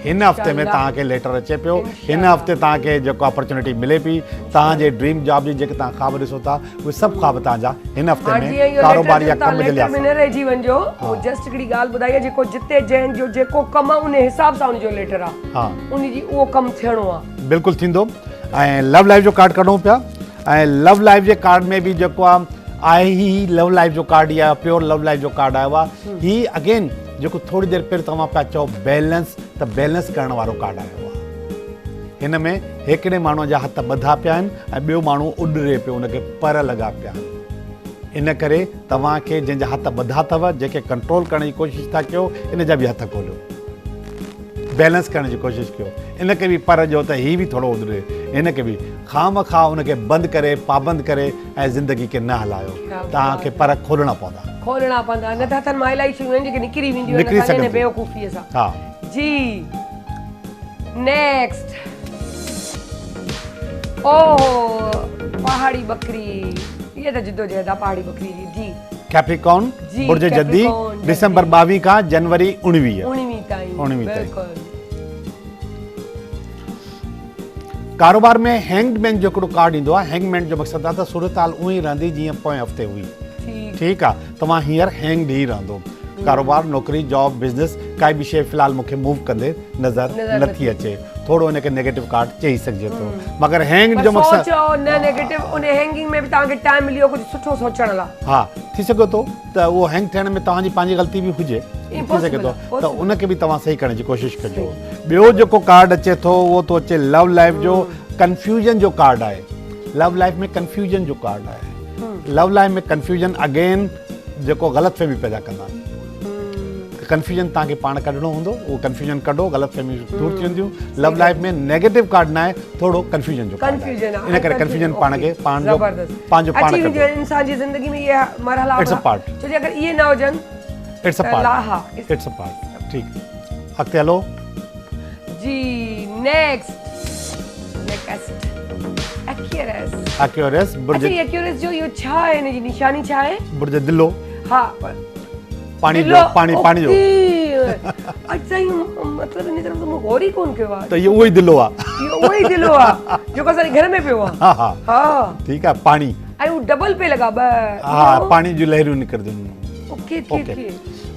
हिन हफ़्ते में तव्हांखे लेटर अचे पियो हिन हफ़्ते तव्हांखे जेको अपॉर्चुनिटी मिले पई तव्हांजे ड्रीम जॉब जी जेके तव्हां ख़्वाब ॾिसो था उहे सभु ख़्वाब तव्हांजा हिन हफ़्ते में कारोबार या कम जे लाइ न रहिजी वञो जस्ट हिकिड़ी ॻाल्हि ॿुधाई आहे जेको जिते जंहिंजो जेको कमु आहे उन हिसाब सां उनजो लेटर आहे हा उन जी उहो कमु थियणो आहे बिल्कुलु थींदो ऐं लव लाइफ जो कार्ड कढूं पिया ऐं लव लाइफ जे कार्ड में बि जेको आहे ही लव लाइफ जो कार्ड या प्योर लव लाइफ जो कार्ड आयो आहे ही अगेन जेको थोड़ी देरि पहिरियों तव्हां पिया चओ बैलेंस करण वारो कार्ड आयो आहे हिन में हिकिड़े माण्हूअ जा हथ ॿधा पिया आहिनि ऐं ॿियो माण्हू उॾरे पियो उनखे पर लॻा पिया आहिनि इन करे तव्हांखे जंहिंजा हथ ॿधा अथव जंहिंखे कंट्रोल करण जी कोशिशि था कयो इन जा बि हथ खोलियो बैलेंस करण जी कोशिशि कयो इनखे बि पर ॾियो त हीउ बि थोरो उॾरे हिनखे बि खामखा उनखे बंदि करे पाबंद करे ऐं ज़िंदगी खे न हलायो तव्हांखे पर खोलणा पवंदा न त हथनि मां इलाही शयूं आहिनि जेके निकिरी वेंदियूं बेवकूफ़ीअ सां हा जी नेक्स्ट ओहो पहाड़ी बकरी ये त जिद्दोजहद आहे पहाड़ी बकरी जी कैप्रिकॉर्न बुर्ज जद्दी दिसंबर 22 खां जनवरी 19 ताईं कारोबार में हैंगमैन जो हिकिड़ो कार्ड ईंदो आहे हैंगमैन जो मक़सदु आहे त सूरत हाल उअं ई रहंदी जीअं पोएं हफ़्ते हुई ठीकु आहे तव्हां हींअर हैंग ई रहंदो कारोबार नौकरी जॉब बिज़नेस काई बि शइ फ़िलहाल मूंखे मूव कंदे नज़र नथी अचे थोरो हिनखे नेगेटिव कार्ड चई सघिजे थो मगर हैंग जो मक़सदु न नेगेटिव उन हैंगिंग में बि तव्हांखे टाइम मिलियो कुझु सुठो सोचण लाइ हा थी सघे थो त उहो हैंग थियण में तव्हांजी पंहिंजी ग़लती बि हुजे थी सघे थो त उनखे बि तव्हां सही करण जी कोशिशि कजो ॿियो जेको कार्ड अचे थो उहो थो अचे लव लाइफ जो कंफ्यूजन जो कार्ड आहे लव लाइफ में कंफ्यूजन जो कार्ड आहे लव लाइफ में कंफ्यूजन अगेन जेको ग़लतफ़हमी पैदा कंदा कंफ्यूजन तव्हांखे पाण कढणो हूंदो उहो कंफ्यूजन कढो ग़लतफ़हमी दूर थी वेंदियूं लव लाइफ में नेगेटिव कार्ड न आहे थोरो कंफ्यूजन जो इन करे कंफ्यूजन पाण खे पंहिंजो पाण इंसान जी ज़िंदगी में ये मरहला इट्स अ पार्ट छो जे अगर ये ना हुजन इट्स अ पार्ट ठीक अॻिते हलो जी नेक्स्ट एक्यूरेस बुर्ज एक्यूरेस जो यो छा है इनजी निशानी छा है बुर्ज दिलो हा पानी जो अच्छा ही मतलब इन तरफ तो मूं गौर ई कोन कयो आहे त इहो उहो ई दिलो आहे इहो उहो ई दिलो आहे जेको असांजे घर में पियो आहे हा हा हा ठीकु आहे पाणी ऐं हू डबल पे लॻा ॿ हा पाणी जूं लहरियूं निकिरदियूं आहिनि ओके ओके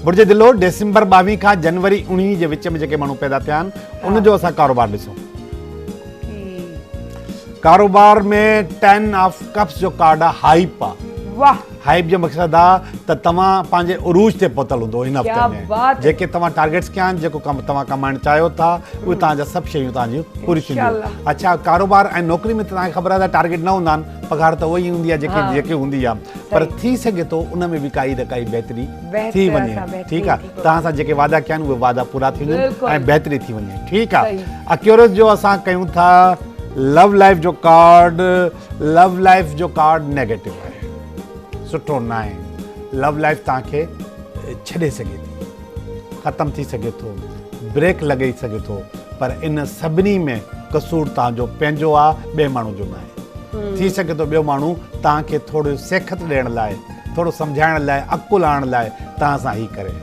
बुर्ज दिलो डिसंबर 22 खां जनवरी 19 जे विच में जेके माण्हू पैदा थिया आहिनि उनजो असां कारोबार ॾिसूं कारोबार में 10 ऑफ कप्स जो कार्ड आहे हाइप आहे वाह हाइप जो मक़सदु आहे त तव्हां पंहिंजे उरूज ते पहुतल हूंदो हिन क्या हफ़्ते में बात है। जेके तव्हां टारगेट्स कया आहिनि जेको कमु तव्हां कमाइणु चाहियो था उहे तव्हांजा सभु शयूं तव्हांजियूं पूरी थींदियूं इंशाअल्लाह। अच्छा कारोबार ऐं नौकिरी में त तव्हांखे ख़बर आहे त टारगेट न हूंदा आहिनि पघार त उहा ई हूंदी आहे जेके जेके हूंदी आहे पर थी सघे थो उन में बि काई न काई बहितरी थी वञे ठीकु आहे तव्हां सां जेके वादा कया आहिनि उहे वादा पूरा थी वञनि बिल्कुलु। ऐं बहितरी थी वञे ठीकु आहे सही। अक्यूरस जो असां कयूं था लव लाइफ जो कार्ड लव लाइफ जो कार्ड नेगेटिव आहे सुठो न आहे लव लाइफ तव्हांखे छॾे सघे थी ख़तमु थी सघे थो ब्रेक लॻी सघे थो पर इन सभिनी में कसूर तव्हांजो पंहिंजो आहे ॿिए माण्हू जो न आहे थी सघे थो ॿियो माण्हू तव्हांखे थोरो सेखत ॾियण लाइ थोरो सम्झाइण लाइ अकुल आणण लाइ तव्हां सां ही करे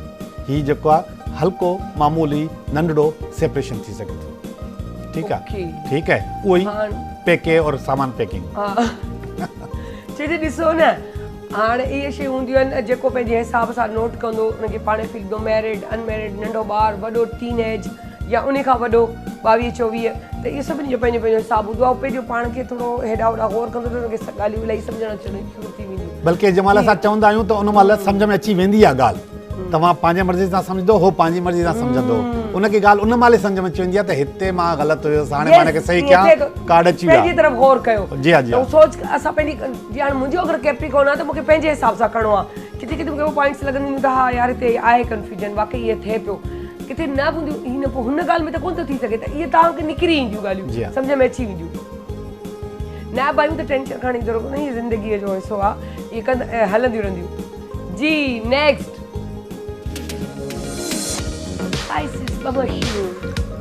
हीउ जेको आहे हल्को मामूली नंढड़ो सेपरेशन थी सघे थो ठीकु आहे ठीकु आहे उहो ई पैके और सामान पैकिंग चए ॾिसो न हाणे इहे शयूं हूंदियूं आहिनि जेको पंहिंजे हिसाब सां नोट कंदो उनखे पाणे फील कंदो मैरिड अनमैरिड नंढो ॿारु वॾो टीनेज या उन खां वॾो 22-24 त इहे सभिनी जो पंहिंजो पंहिंजो हिसाबु हूंदो आहे पंहिंजो पाण खे थोरो हेॾा होॾा गौर कंदो त हुनखे ॻाल्हियूं इलाही सम्झणु अचणु शुरू थी वेंदियूं बल्कि जंहिं महिल असां चवंदा आहियूं त उन महिल सम्झ में अची वेंदी आहे ॻाल्हि तव्हां पंहिंजे मर्ज़ी सां सम्झंदो हो पंहिंजी मर्ज़ी सां सम्झंदो उनखे ॻाल्हि उन महिल सम्झ में अची वेंदी आहे त हिते मां ग़लति हुयुसि हाणे मां हिनखे सही कयां कार्ड अची वियो पंहिंजी तरफ़ गौर कयो जी हा जी त सोच असां पंहिंजी जीअं हाणे मुंहिंजो अगरि कैप्रिकॉर्न आहे त मूंखे पंहिंजे हिसाब सां करिणो आहे किथे किथे मूंखे उहो पॉइंट्स लॻंदियूं आहिनि त हा यार हिते आहे कंफ्यूजन वाकई इहे थिए पियो किथे न बि हूंदियूं हिन पोइ हुन ॻाल्हि में त कोन थो थी सघे त इहे तव्हांखे निकिरी ईंदियूं जी ॻाल्हियूं हा। सम्झ में अची वेंदियूं न भाई त टेंशन खणण जी ज़रूरत कोन्हे ज़िंदगीअ जो हिसो आहे इहे कंदा हलंदियूं रहंदियूं जी नेक्स्ट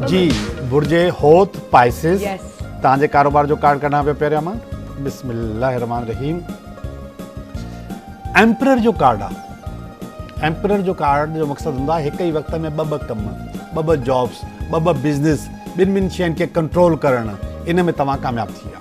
जी बुर्जे होत पाइसिस Yes. तव्हांजे कारोबार जो कार्ड कढां पियो पहिरियां मां बिस्मिल्लाह रहमान रहीम एम्परर जो कार्ड आहे एम्परर जो कार्ड जो मक़सदु हूंदो आहे हिक ई वक़्त में ॿ कम ॿ जॉब्स ॿ बिज़नेस ॿिनि शयुनि खे कंट्रोल करणु इन में तव्हां कामयाबु थी विया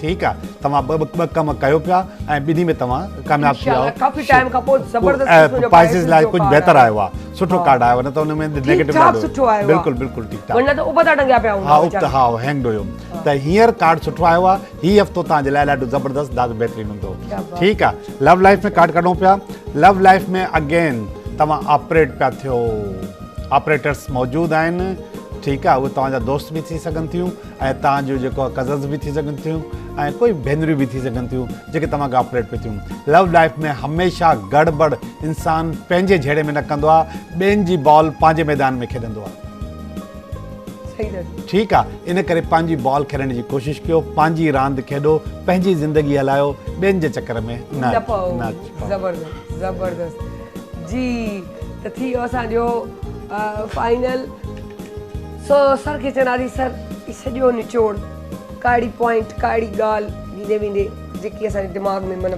ठीकु आहे तव्हां ॿ कम कयो पिया ऐं ॿिन्ही में तव्हां कामयाबु थी विया काफ़ी टाइम खां पोइ ज़बरदस्त पाइसिस लाइ कुझु बहितर आयो आहे सुठो कार्ड आयो आहे न त हुन में नेगेटिव सुठो आयो आहे बिल्कुलु बिल्कुलु ठीकु ठाक वरना त उबता टंगिया पिया हा हूंदा हा हैंग हुयो त हींअर कार्ड सुठो आयो आहे हीउ हफ़्तो तव्हांजे लाइ ॾाढो ज़बरदस्त ॾाढो बहितरीनु हूंदो ठीकु आहे लव लाइफ में कार्ड कढूं पिया लव लाइफ में अगेन तव्हां ऑपरेट पिया थियो ऑपरेटर्स मौजूदु आहिनि ठीकु आहे उहे तव्हांजा दोस्त बि थी सघनि थियूं ऐं तव्हांजो जेको कज़न्स बि थी सघनि थियूं ऐं कोई भेनरियूं बि थी सघनि थियूं जेके तव्हांखे ऑपरेट पियूं थियूं लव लाइफ में हमेशह गड़बड़ इंसानु पंहिंजे जहिड़े में न कंदो आहे ॿियनि जी बॉल पंहिंजे मैदान में खेॾंदो आहे ठीकु आहे इन करे पंहिंजी बॉल खेॾण जी कोशिशि कयो पंहिंजी रांदि खेॾो पंहिंजी ज़िंदगी हलायो ॿियनि जे चकर में न ज़बरदस्त ज़बरदस्त जी त थी वियो असांजो फाइनल सो सर खे चवंदासीं सर सॼो निचोड़ काड़ी पॉइंट काड़ी ॻाल्हि ॾींदे वेंदे जेकी असांजे दिमाग़ में माना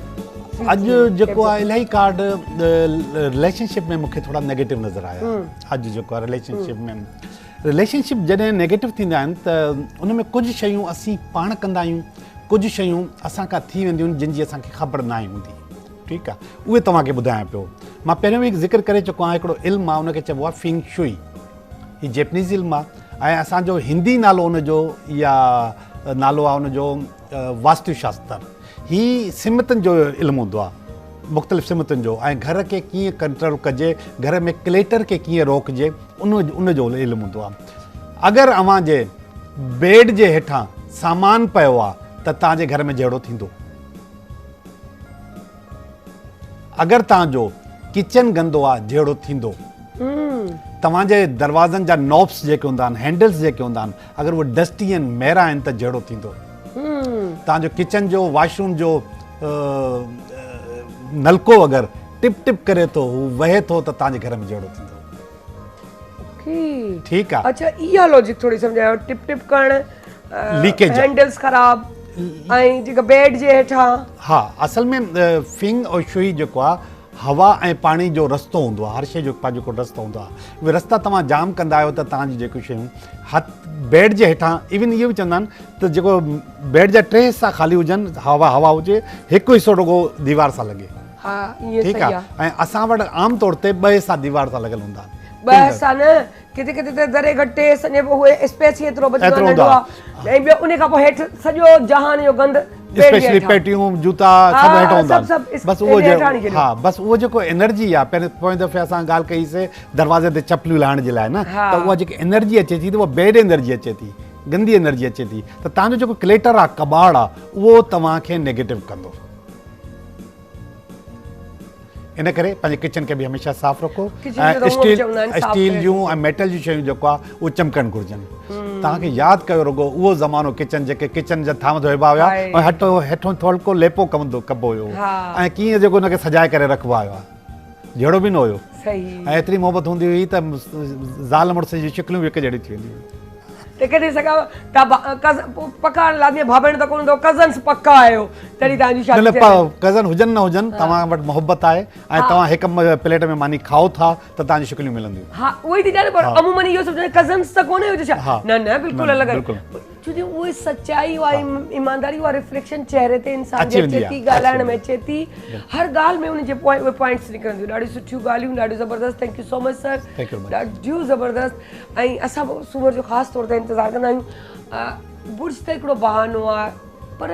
अॼु जेको आहे इलाही कार्ड रिलेशनशिप में मूंखे थोरा नेगेटिव नज़र आया अॼु जेको आहे रिलेशनशिप जॾहिं नेगेटिव थींदा आहिनि त उन में कुझु शयूं असीं पाण कंदा आहियूं कुझु शयूं असांखां थी वेंदियूं आहिनि जिन जी असांखे ख़बर न आहे हूंदी ठीकु आहे उहे तव्हांखे ॿुधायां पियो मां पहिरियों बि ज़िक्र करे चुको आहियां हिकिड़ो इल्मु आहे उनखे चइबो आहे फिंग शुई हीउ जैपनीज़ इल्मु आहे ऐं असांजो हिंदी नालो उनजो या नालो आहे उनजो वास्तुशास्त्र हीउ सिमतनि जो इल्मु हूंदो आहे मुख़्तलिफ़ सिमतुनि जो ऐं घर खे कीअं कंट्रोल कजे घर में क्लेटर खे कीअं रोकिजे उनजो इल्मु हूंदो आहे अगरि अव्हां जे बेड जे हेठां सामान पियो आहे त तव्हांजे घर में जहिड़ो थींदो अगरि तव्हांजो किचन गंदो आहे जहिड़ो थींदो तव्हांजे दरवाज़नि जा नॉब्स जेके हूंदा आहिनि हैंडल्स जेके हूंदा आहिनि अगरि उहे डस्टी आहिनि मैरा आहिनि त जहिड़ो थींदो तव्हांजो किचन जो वॉशरूम जो नलको अगरि टिप टिप करे थो हू वहे थो त तव्हांजे घर में जहिड़ो थींदो ठीकु आहे अच्छा इहा लॉजिक थोरी सम्झायो टिप टिप करणु लीकेज हैंडल्स ख़राब ऐं जेका बेड जे हेठां हा असल में फिंग और शुई जेको आहे हवा ऐं पाणी जो रस्तो हूंदो आहे, हर शइ जो पंहिंजो को रस्तो हूंदो आहे। उहे रस्ता तव्हां जाम कंदा आहियो त तव्हांजी जेकियूं शयूं बेड जे हेठां इवन इहो बि चवंदा आहिनि त जेको बेड जा 3 हिसा ख़ाली हुजनि, हवा हुजे, हिकु हिसो रुगो दीवार सां लॻे। हा ईअं ठीकु सही आहे। ऐं असां वटि आम तौर ते 2 हिसा दीवार सां लॻल हूंदा आहिनि। 2 हिसा न, किथे किथे त दरे घटे सॼे उहे स्पेस ई एतिरो बची एतिरो वञंदो हूंदो आहे। ऐं ॿियो उन खां पोइ हेठि सॼो जहान जो गंद स्पेशली पेटियूं, जूता सभु हेठि हूंदा आहिनि। सभु बसि उहो हेठां निकिरियो। हा, बसि उहो जेको एनर्जी आहे, पहिरें पोइ दफ़े असां ॻाल्हि कईसीं दरवाज़े ते चपलियूं लाहिण जे लाइ न, हा। त उहा जेकी एनर्जी अचे थी त उहा बेड एनर्जी अचे थी, गंदी एनर्जी अचे थी, त तव्हांजो जेको क्लेटर आहे, कबाड़ आहे, उहो तव्हांखे नेगेटिव कंदो। इन करे पंहिंजे किचन खे बि हमेशह साफ़ रखो। ऐं स्टील जूं ऐं मेटल जूं शयूं जेको आहे उहो चमकणु घुरिजनि। तव्हांखे यादि कयो रुगो उहो ज़मानो किचन, जेके किचन जा थाम धोइबा हुआ ऐं हेठों थोरो लेपो कबो हुयो, ऐं कीअं जेको हुनखे सजाए करे रखिबो आयो आहे, जहिड़ो बि न हुयो। ऐं एतिरी मोहबत हूंदी हुई त ज़ाल मुड़ुस जी शिकिलियूं बि हिकु जहिड़ी थी वेंदियूं हुयूं। कॾहिं सघां पका लाज़मी भाउ भेण त कोन हूंदो, कज़न्स पका आहियो तॾहिं तव्हांजी शादी कज़न हुजनि न हुजनि, तव्हां वटि मोहबत आहे ऐं तव्हां हिकु प्लेट में मानी खाओ था त तव्हांजी शिकिलियूं मिलंदियूं। हा उहो ई थी ॼाणे, पर अमूमन इहो सभु कज़न्स त कोन्हे हुजे छा? न न बिल्कुलु अलॻि आहे। छो जो उहे सचाई वारी ईमानदारी वारी रिफ्लेक्शन चेहरे ते इंसान जे अचे थी, ॻाल्हाइण में अचे थी, हर ॻाल्हि में उनजे उहे पॉइंट्स निकिरंदियूं। ॾाढियूं सुठियूं ॻाल्हियूं, ॾाढियूं ज़बरदस्त। Thank you so much sir, ॾाढियूं ज़बरदस्त। ऐं असां सूमर जो ख़ासि तौर ते इंतज़ारु कंदा आहियूं। बुर्ज त हिकिड़ो बहानो आहे, पर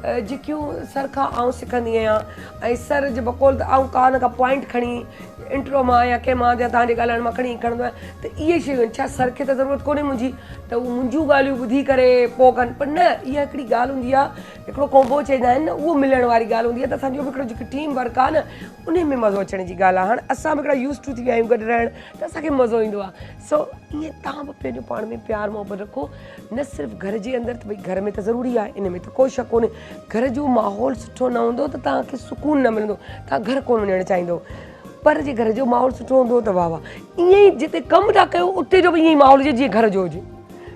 जेकियूं सर खां आउं सिखंदी आहियां, ऐं सर जे बकौल त आउं का न का पॉइंट खणी इंट्रो मां या कंहिं मां या तव्हांजे ॻाल्हाइण मां खणी खणंदो आहियां, त इहे शयूं आहिनि। छा सर खे त ज़रूरत कोन्हे मुंहिंजी त उहे मुंहिंजूं ॻाल्हियूं ॿुधी करे पोइ कनि, पर न, इहा हिकिड़ी ॻाल्हि हूंदी आहे, हिकिड़ो कॉम्बो चवंदा आहिनि न, उहो मिलण वारी ॻाल्हि हूंदी आहे। त असांजो बि हिकिड़ो जेको टीम वर्क आहे न, उन में मज़ो अचण जी ॻाल्हि आहे। हाणे असां बि हिकिड़ा यूज़ टू थी विया आहियूं गॾु रहण, त असांखे मज़ो ईंदो आहे। सो ईअं तव्हां बि पंहिंजो पाण में प्यार मोहबत रखो, न सिर्फ़ु घर जे अंदरि, त भई घर में त ज़रूरी आहे, इन में त कोई शक कोन्हे। घर जो माहौल सुठो न हूंदो त तव्हांखे सुकून न मिलंदो, तव्हां घर कोन वञणु चाहींदो। पर जे घर जो माहौल सुठो हूंदो त वाह वाह। ईअं ई जिते कमु था कयो उते जो बि ईअं ई माहौल हुजे जीअं घर जो हुजे,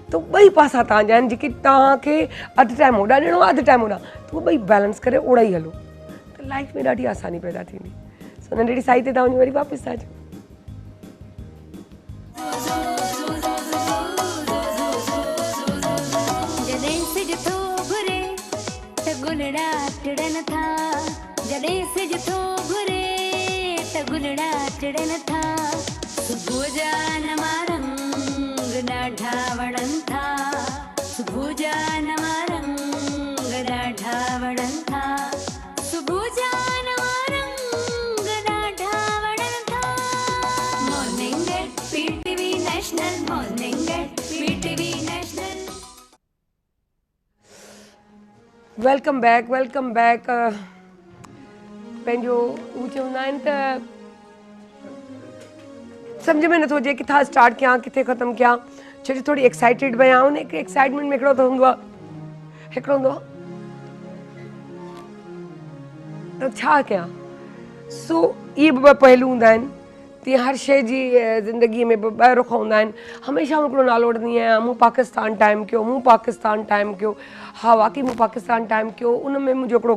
त ॿई पासा तव्हांजा आहिनि जेके तव्हांखे अधु टाइम होॾां ॾियणो आहे, अधु टाइम होॾां, त उहो ॿई बैलेंस करे ओड़ा ई हलो, त लाइफ में ॾाढी आसानी पैदा थींदी। सो नंढड़ी साई ते तव्हां वञी वरी वापसि था अचो। जॾहिं सिज थो घुरे त गुलड़ा टिड़न था, जॾहिं सिज थो घुरे त गुलड़ा टिड़न था, सुबुह जा नवा रंग ॾाढा वणनि था, सुबुह जा नवा रंग ॾाढा वणनि था, सुबुह जा नवा रंग ॾाढा वणनि था। Morning at PTV national, morning at PTV national. Welcome back, welcome back. पंहिंजो उहो चवंदा आहिनि त सम्झ में नथो अचे किथां स्टार्ट कयां, किथे ख़तमु कयां, छो जो थोरी एक्साइटेड बि आहियां। उन एक्साइटमेंट में हिकिड़ो त हूंदो आहे, हिकिड़ो हूंदो आहे त छा कयां। सो इहे बि ॿ पहलू हूंदा आहिनि, तीअं हर शइ जी ज़िंदगीअ में ॿ रुख हूंदा आहिनि। हमेशह हिकिड़ो नालो वठंदी आहियां, मूं पाकिस्तान टाइम कयो, मूं पाकिस्तान टाइम कयो। हा वाक़ई मूं पाकिस्तान टाइम कयो, उन में मुंहिंजो हिकिड़ो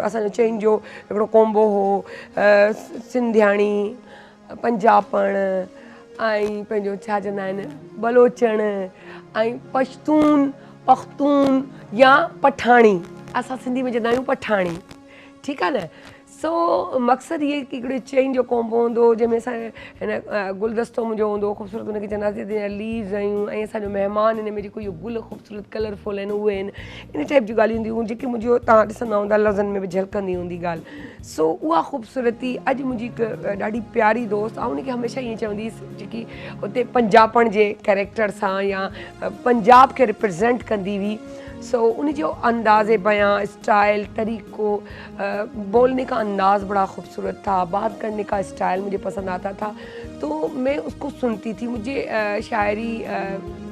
असांजो चेंज जो हिकिड़ो कॉम्बो हो, सिंधियाणी, पंजाबण ऐं पंहिंजो छा चवंदा आहिनि बलोचण ऐं पश्तून, पख्तून या पठाणी, असां सिंधी में चवंदा आहियूं पठाणी, ठीकु आहे न। सो मक़सदु इहे की हिकिड़ो चेंज जो कॉम्बो हूंदो, जंहिंमें असां हिन गुलदस्तो मुंहिंजो हूंदो ख़ूबसूरत, हुनखे चवंदासीं लीव्स आहियूं, ऐं असांजो महिमान हिन में जेको इहो गुल ख़ूबसूरत कलरफुल आहिनि उहे आहिनि, इन टाइप जूं ॻाल्हियूं हूंदियूं जेके मुंहिंजो तव्हां ॾिसंदा हूंदा लफ़्ज़नि में बि झलकंदी हूंदी ॻाल्हि। सो उहा ख़ूबसूरती अॼु मुंहिंजी हिकु ॾाढी प्यारी दोस्त आहे, उनखे हमेशह ईअं चवंदी हुअसि जेकी उते पंजाबण जे कैरेक्टर सां या पंजाब खे रिप्रेज़ेंट कंदी हुई। सो उनजो अंदाज़े बयां, स्टाइल, तरीक़ो, बोलने का अंदाज़ बड़ा खूबसूरत था, बात करने का स्टाइल मुझे पसंद आता था, तो मैं उसको सुनती थी। मुझे शायरी,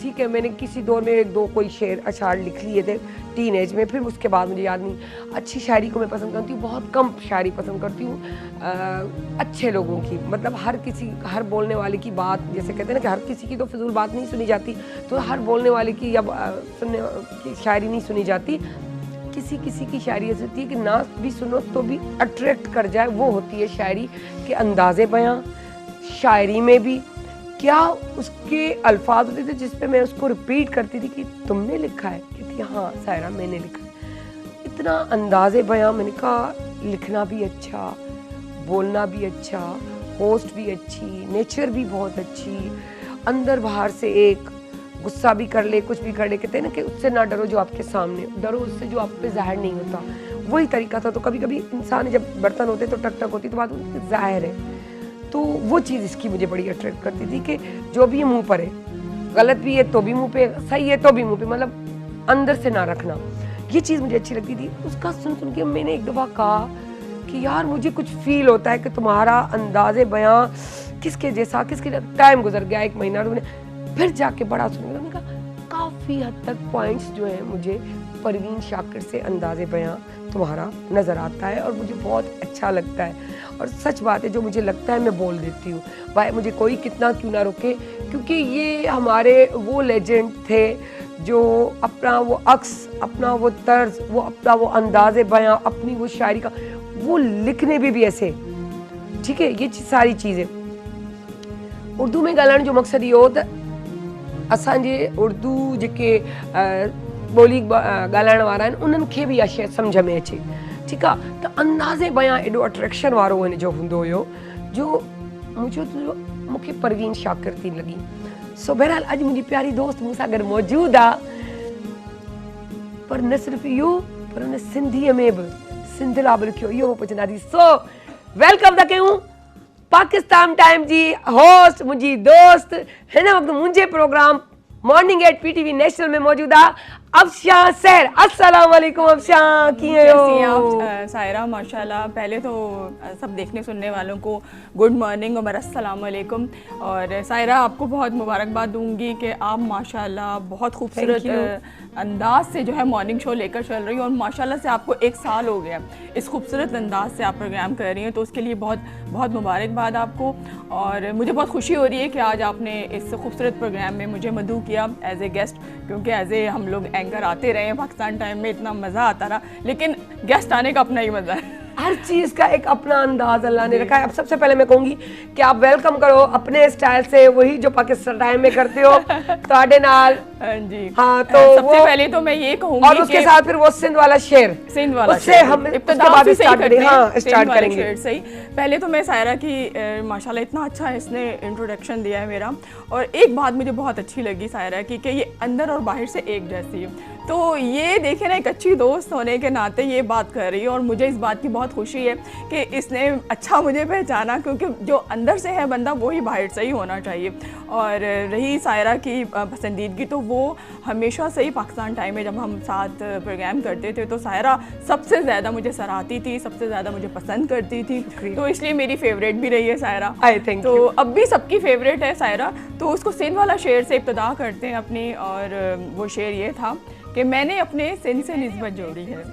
ठीक है, मैंने किसी दौर में एक दो कोई शेर अशार लिख लिए थे टीनेज में, फिर उसके बाद मुझे याद नहीं। अच्छी शायरी को मैं पसंद करती हूँ, बहुत कम शायरी पसंद करती हूँ अच्छे लोगों की, मतलब हर बोलने वाले की बात, जैसे कहते हैं ना कि हर किसी की तो फिजूल बात नहीं सुनी जाती, तो हर बोलने वाले की या सुनने की शायरी नहीं सुनी जाती। किसी किसी की शायरी ऐसी होती है कि ना भी सुनो तो भी अट्रैक्ट कर जाए, वो होती है शायरी के अंदाज़े बयां। शायरी में भी क्या उसके अल्फाज होते थे जिस पे मैं उसको रिपीट करती थी कि तुमने लिखा है, कहती हाँ सायरा मैंने लिखा है। इतना अंदाज़े बयां, मैंने कहा लिखना भी अच्छा, बोलना भी अच्छा, होस्ट भी अच्छी, नेचर भी बहुत अच्छी, अंदर बाहर से एक, गुस्सा भी कर ले कुछ भी कर ले, कहते हैं ना कि उससे ना डरो जो आपके सामने, डरो उससे जो आप पे जाहिर नहीं होता। वही तरीका था। तो कभी कभी इंसान जब बर्तन होते तो टक टक होती तो बात उनकी जाहिर है। तो वो चीज़ इसकी मुझे बड़ी अट्रैक्ट करती थी कि जो भी मुंह पर है, गलत भी है तो भी मुंह पे, सही है तो भी मुंह पे, मतलब अंदर से ना रखना, ये चीज़ मुझे अच्छी लगती थी। उसका सुन सुन के मैंने एक दफ़ा कहा कि यार मुझे कुछ फील होता है कि तुम्हारा अंदाज़े बयां किसके जैसा, किसके टाइम गुजर गया 1 महीना, तुमने फिर जाके बड़ा सुन लिया। मैंने कहा काफ़ी हद तक पॉइंट्स जो हैं मुझे परवीन शाकिर से अंदाज़े बयां तुम्हारा नज़र आता है और मुझे बहुत अच्छा लगता है। और सच बात है, जो मुझे लगता है मैं बोल देती हूँ, भाई मुझे कोई कितना क्यों ना रोके, क्योंकि ये हमारे वो लेजेंड थे जो अपना वो अक्स, अपना वो तर्ज, वो अपना वो अंदाज़े बयां, अपनी वो शायरी का वो लिखने में भी ऐसे, ठीक है। ये सारी चीज़ें उर्दू में ॻाल्हाइण जो मक़सदु इहो त असांजे उर्दू जेके ॿोली ॻाल्हाइण वारा आहिनि उन्हनि खे बि इहा शइ सम्झ में अचे, ठीकु आहे। त अंदाज़े बयां एॾो अट्रैक्शन वारो हिन जो हूंदो हुयो जो मूंखे परवीन शाकिर थी लॻी। सो बहरहाल अॼु मुंहिंजी प्यारी दोस्त मूंसां गॾु मौजूदु आहे, पर न सिर्फ़ु इहो, पर हुन सिंधीअ में बि सिंध लाइ बि लिखियो, इहो पुछंदासीं। सो वेलकम था कयूं पाकिस्तान टाइम जी होस्ट, मुंहिंजी दोस्त, हिन वक़्तु मुंहिंजे programme morning at PTV national में मौजूद आहे अफशा सहर। अस्सलाम वालेकुम अफशा, कीअं आप सायरा? माशाल्लाह, पहले तो सब देखने सुनने वालों को गुड मॉर्निंग और अस्सलाम वालेकुम। और सायरा, आपको बहुत मुबारकबाद दूंगी कि आप माशाल्लाह बहुत खूबसूरत अंदाज से जो है मॉर्निंग शो लेकर चल रही हो, और माशाल्लाह से आपको 1 साल हो गया इस खूबसूरत अंदाज से आप प्रोग्राम कर रही हैं, तो उसके लिए बहुत बहुत मुबारकबाद आपको। और मुझे बहुत खुशी हो रही है कि आज आपने इस खूबसूरत प्रोग्राम में मुझे मदऊ किया एज ए गेस्ट, क्योंकि एज ए हम लोग एंकर आते रहे हैं पाकिस्तान टाइम में, इतना मज़ा आता रहा, लेकिन गेस्ट आने का अपना ही मज़ा है। हर चीज़ का एक अपना अंदाज अल्लाह ने रखा है। अब सबसे पहले मैं कहूँगी कि आप वेलकम करो अपने स्टाइल से, वही जो पाकिस्तान टाइम में करते हो तो नाल। जी हाँ, तो सबसे पहले तो मैं ये कहूँगी और उसके साथ फिर वो सिंध वाला शेर, सिंध वाला उससे हम उसके बाद स्टार्ट करेंगे। सही, पहले तो मैं सायरा की माशाल्लाह इतना अच्छा इसने इंट्रोडक्शन दिया है मेरा, और एक बात मुझे बहुत अच्छी लगी सायरा की कि ये अंदर और बाहर से एक जैसी है। तो ये देखे ना, एक अच्छी दोस्त होने के नाते ये बात कर रही है, और मुझे इस बात की बहुत खुशी है कि इसने अच्छा मुझे पहचाना, क्योंकि जो अंदर से है बंदा वही बाहर से ही होना चाहिए। और रही सायरा की पसंदीदगी, तो वो हमेशा से ही पाकिस्तान टाइम में जब हम साथ प्रोग्राम करते थे तो सायरा सबसे ज़्यादा मुझे सराहती थी, सबसे ज़्यादा मुझे पसंद करती थी, तो इसलिए मेरी फेवरेट भी रही है सायरा। तो अब भी सबकी फेवरेट है सायरा। तो उसको सिंध वाला शेर से इब्तिदा करते हैं अपनी, और वो शेर ये था कि मैंने अपने सिंध से निस्बत जोड़ी है,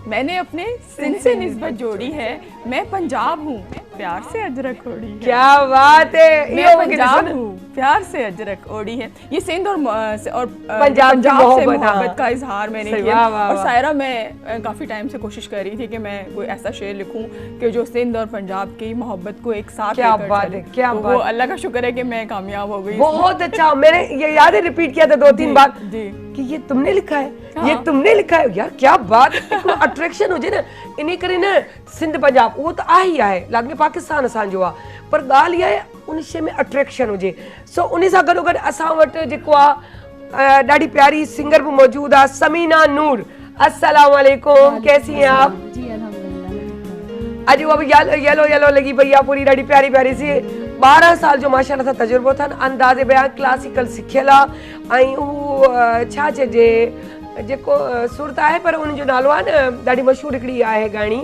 मैंने अपने सिंध से निस्बत जोड़ी है, मैं पंजाब हूँ प्यार से अजरक ओढ़ी है। क्या बात है, मैं पंजाब हूँ प्यार से अजरक ओढ़ी है। ये सिंध और पंजाब से मोहब्बत का इजहार मैंने किया। और सायरा, मैं काफ़ी टाइम से कोशिश कर रही थी कि मैं कोई ऐसा शेर लिखूं कि जो सिंध और पंजाब की मोहब्बत को एक साथ लेकर चले। क्या बात है, वो अल्लाह का शुक्र है कि मैं कामयाब हो गई। बहुत अच्छा, मैंने ये याद है रिपीट किया था 2-3 बार कि ये तुमने लिखा है, ये तुमने लिखा है। यार क्या बात है, अट्रैक्शन हो जाए ना इन करे ना। सिंध पंजाब वो तो आ ही आहे, लाॻे पाकिस्तान असांजो आहे, पर ॻाल्हि इहा आहे उन शइ में अट्रैक्शन हुजे। सो उन सां गॾोगॾु असां वटि जेको आहे ॾाढी प्यारी सिंगर भी मौजूद है, समीना नूर। अस्सलाम वालेकुम, कैसी हैं आप? जी अल्हम्दुलिल्लाह। अॼु वो भी येलो येलो लगी पई आहे, पूरी ॾाढी प्यारी प्यारी सी। 12 साल जो माशाल्लाह सां तजुर्बो अथनि, अंदाज़े बयां क्लासिकल सिखियल आहे, ऐं उहो छा चइजे जेको सुरत आहे, पर उन जो नालो आहे न ॾाढी मशहूर हिकिड़ी आहे गाणी,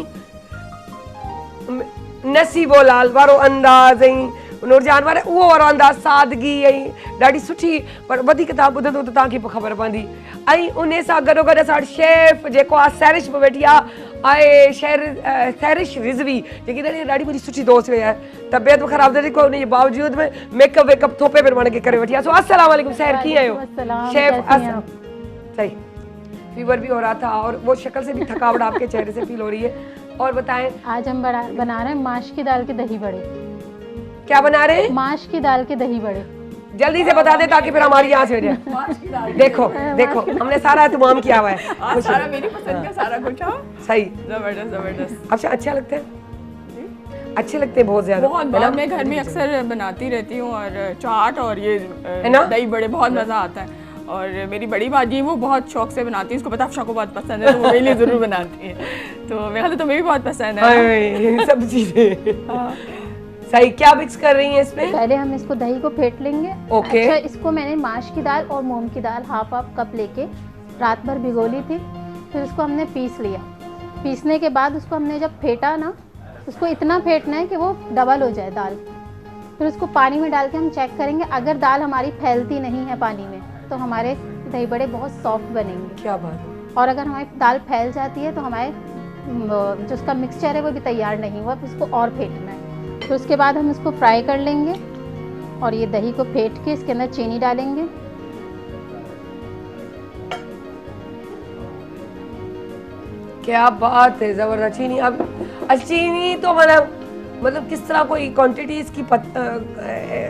नसीबो लाल वारो अंदाज़, ऐं नूरजान वारे उहो वारो अंदाज़, सादगी ऐं ॾाढी सुठी। पर वधीक तव्हां ॿुधंदो त तव्हांखे ख़बर पवंदी। ऐं उन सां गॾोगॾु असां वटि शेफ जेको आहे सैरिश बि वेठी आहे, सैरिश रिज़वी, जेकी ॾाढी मुंहिंजी सुठी दोस्त हुई आहे। तबियत बि ख़राबु थी, उन जे बावजूद में मेकअप वेकअप थोपे पिण पाण खे करे वठी आहे। सो अस्सलाम वालेकुम सहर, कीअं आहियो? शेफ सही। फीवर भी हो रहा था और वो शक्ल से भी थकावट आपके चेहरे से फील हो रही है। और बताएं आज हम बना रहे हैं माश की दाल के दही बड़े। क्या बना रहे हैं? माश की दाल के दही बड़े। जल्दी से बता दे ताकि फिर हमारी यहाँ से हो जाए। देखो देखो हमने सारा एहतमाम किया हुआ है। आज सारा मेरी पसंद का सारा कुछ। हाँ सही, जबरदस्त जबरदस्त। अच्छा अच्छा लगता है, अच्छे लगते हैं बहुत ज्यादा। बहुत बहुत मैं घर में अक्सर बनाती रहती हूँ और चाट और ये ना? दही बड़े बहुत मज़ा आता है। और मेरी बड़ी बाजी वो बहुत शौक से बनाती है, उसको पता अफशा को बहुत पसंद है तो वो मेरे लिए ज़रूर बनाती है। तो मेरे ख्याल तुम्हें भी बहुत पसंद है। हाय, सब चीजें सही। क्या मिक्स कर रही हैं इसमें? पहले हम इसको दही को फेंट लेंगे। ओके। अच्छा, इसको मैंने माश की दाल और मूंग की दाल हाफ कप लेके रात भर भिगो ली थी। फिर उसको हमने पीस लिया। पीसने के बाद उसको हमने जब फेंटा ना, उसको इतना फेंटना है कि वो डबल हो जाए दाल। फिर उसको पानी में डाल के हम चेक करेंगे, अगर दाल हमारी फैलती नहीं है पानी में तो हमारे दही बड़े बहुत सॉफ्ट बनेंगे। क्या बात है। और अगर हमारी दाल फैल जाती है तो हमारे जो उसका मिक्सचर है वो भी तैयार नहीं हुआ, फिर इसको और फेंटना है। तो उसके बाद हम इसको फ्राई कर लेंगे और ये दही को फेंट के इसके अंदर चीनी डालेंगे। क्या बात है, जबरदस्त। चीनी अब चीनी तो मतलब किस तरह कोई क्वांटिटी इसकी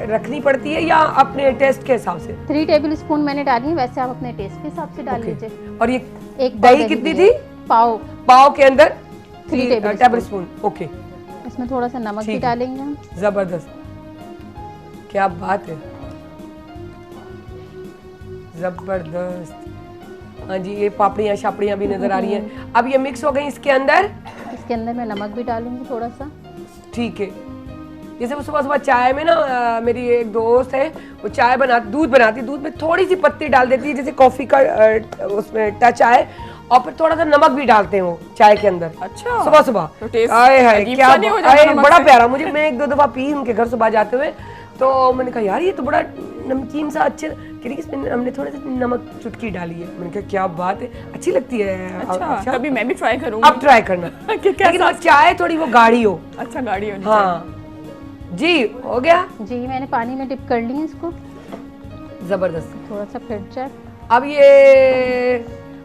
रखनी पड़ती है या अपने टेस्ट के हिसाब से? 3 टेबल स्पून मैंने डाली है, वैसे आप अपने टेस्ट के हिसाब से डाल लीजिए। और ये एक दही कितनी थी? पाव के अंदर 3 टेबल स्पून। ओके। इसमें थोड़ा सा नमक भी ठीक है। डालेंगे हम। जबरदस्त, क्या बात है, जबरदस्त। हाँ जी, ये पापड़ियाँ शापड़ियाँ भी नजर आ रही हैं। अब ये मिक्स हो गई इसके अंदर। इसके अंदर मैं नमक भी डालूंगी थोड़ा सा। ठीक है। जैसे वो सुबह सुबह चाय में ना मेरी एक दोस्त है, वो चाय दूध बनाती, दूध में थोड़ी सी पत्ती डाल देती है जैसे कॉफी का उसमें टच आए, और फिर थोड़ा सा नमक भी डालते हैं वो चाय के अंदर। अच्छा। सुबह सुबह तो टेस्ट आए हाय अजीब क्या सा नहीं हो जाता नमक बड़ा से? प्यारा। मुझे मैं 1-2 दफा पी उनके घर सुबह जाते हुए, तो मैंने कहा यार ये तो बड़ा नमकीन सा अच्छे, इसमें हमने थोड़ा सा नमक चुटकी डाली है। मैंने कहा क्या बात है, अच्छी लगती है। अच्छा, कभी मैं भी ट्राई करूंगी। अब ट्राई करना। लेकिन वो चाय थोड़ी वो गाढ़ी हो। अच्छा, गाड़ी होनी हाँ जी, हो गया जी, मैंने पानी में डिप कर ली है इसको। जबरदस्त। थोड़ा सा फिर चेक। अब ये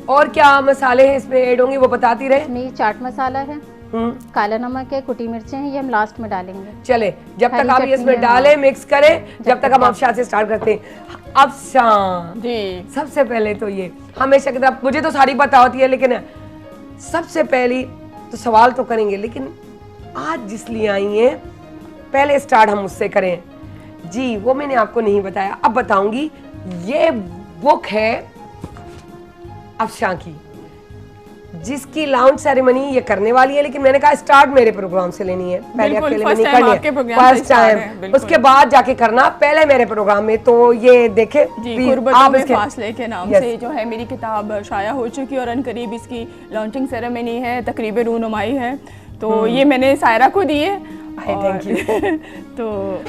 और क्या मसाले हैं इसमें ऐड होंगे वो बताती रहे। इसमें ये चाट मसाला है, काला नमक है, कुटी मिर्चें हैं, ये हम लास्ट में डालेंगे। चले, जब हरी तक आप ये चटनी इसमें है, डालें, मिक्स करें, जब तक हम हाँ। अफशा से स्टार्ट करते हैं। अफशा जी। सबसे पहले तो ये हमेशा की तरह मुझे तो सारी पता होती है, लेकिन सबसे पहली तो सवाल तो करेंगे, लेकिन आज जिस लिए आई हैं पहले स्टार्ट हम उससे करें। जी, वो मैंने आपको नहीं बताया, अब बताऊंगी। ये बुक है अफशा की, जिसकी लॉन्च सेरेमनी ये करने वाली है, लेकिन मैंने कहा स्टार्ट मेरे प्रोग्राम से लेनी है। पहले बिल्कुल, अकेले में first नहीं time करनी आपके है, प्रोग्राम से फर्स्ट start है, टाइम, बिल्कुल। उसके बाद जाके करना, पहले मेरे प्रोग्राम में। तो ये देखे जी, please, कुर्बतों आप में इसके फासले के नाम Yes. से जो है मेरी किताब शाया हो चुकी है और अनकरीब इसकी लॉन्चिंग सेरेमनी है, तकरीब रूनुमाई है। तो ये मैंने सायरा को दी है। Thank you. तो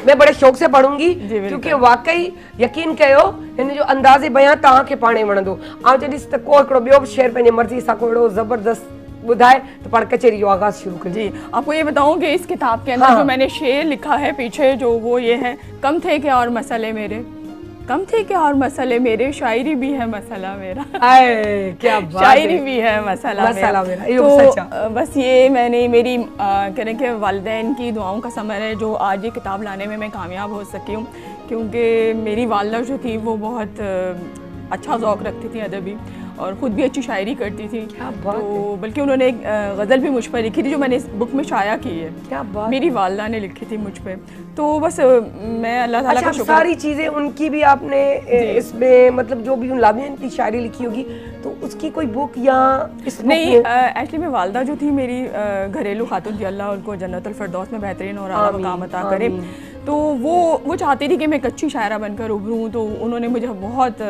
मैं बड़े शौक से पढ़ूंगी, बिल्कुल। क्योंकि वाकई यकीन कयो हिन जो अंदाज़े बयां तव्हां खे पाणे वणंदो। ऐं जॾहिं त को हिकिड़ो ॿियो बि शेर पंहिंजे मर्ज़ी सां को अहिड़ो ज़बरदस्त ॿुधाए त पाण कचहरी जो आगाज़ शुरू करिए। जी, आपको ये बताऊं कि इस किताब के अंदर हाँ। जो मैंने शेर लिखा है पीछे, जो वो ये है, कम थे क्या और मसले मेरे, कम थे क्या और मसले मेरे, शायरी भी है मसला मेरा। आए क्या बात शायरी है। भी है मसला मेरा, ये तो सच्चा। बस ये मैंने मेरी करें कि वालिदैन की दुआओं का समर है जो आज ये किताब लाने में मैं कामयाब हो सकी हूँ, क्योंकि मेरी वालदा जो थी वो बहुत अच्छा ज़ौक़ रखती थी अदबी, और ख़ुद भी अच्छी शायरी करती थी। तो बल्कि उन्होंने एक गज़ल भी मुझ पर लिखी थी जो मैंने इस बुक में शाया की है। क्या बात, मेरी वालदा ने लिखी थी मुझ पे। तो बस मैं अल्लाह ताला का शुक्र। सारी चीजें उनकी भी आपने इसमें मतलब जो भी उन लाभियन की शायरी लिखी होगी, तो उसकी कोई बुक या इस नहीं, एक्चुअली में वालदा जो थी मेरी घरेलू खातून थी, अल्लाह उनको जन्नतुल फिरदौस में बेहतरीन और आला मकाम अता करे। तो वो चाहती थी कि मैं एक अच्छी शायरा बनकर उभरूँ, तो उन्होंने मुझे बहुत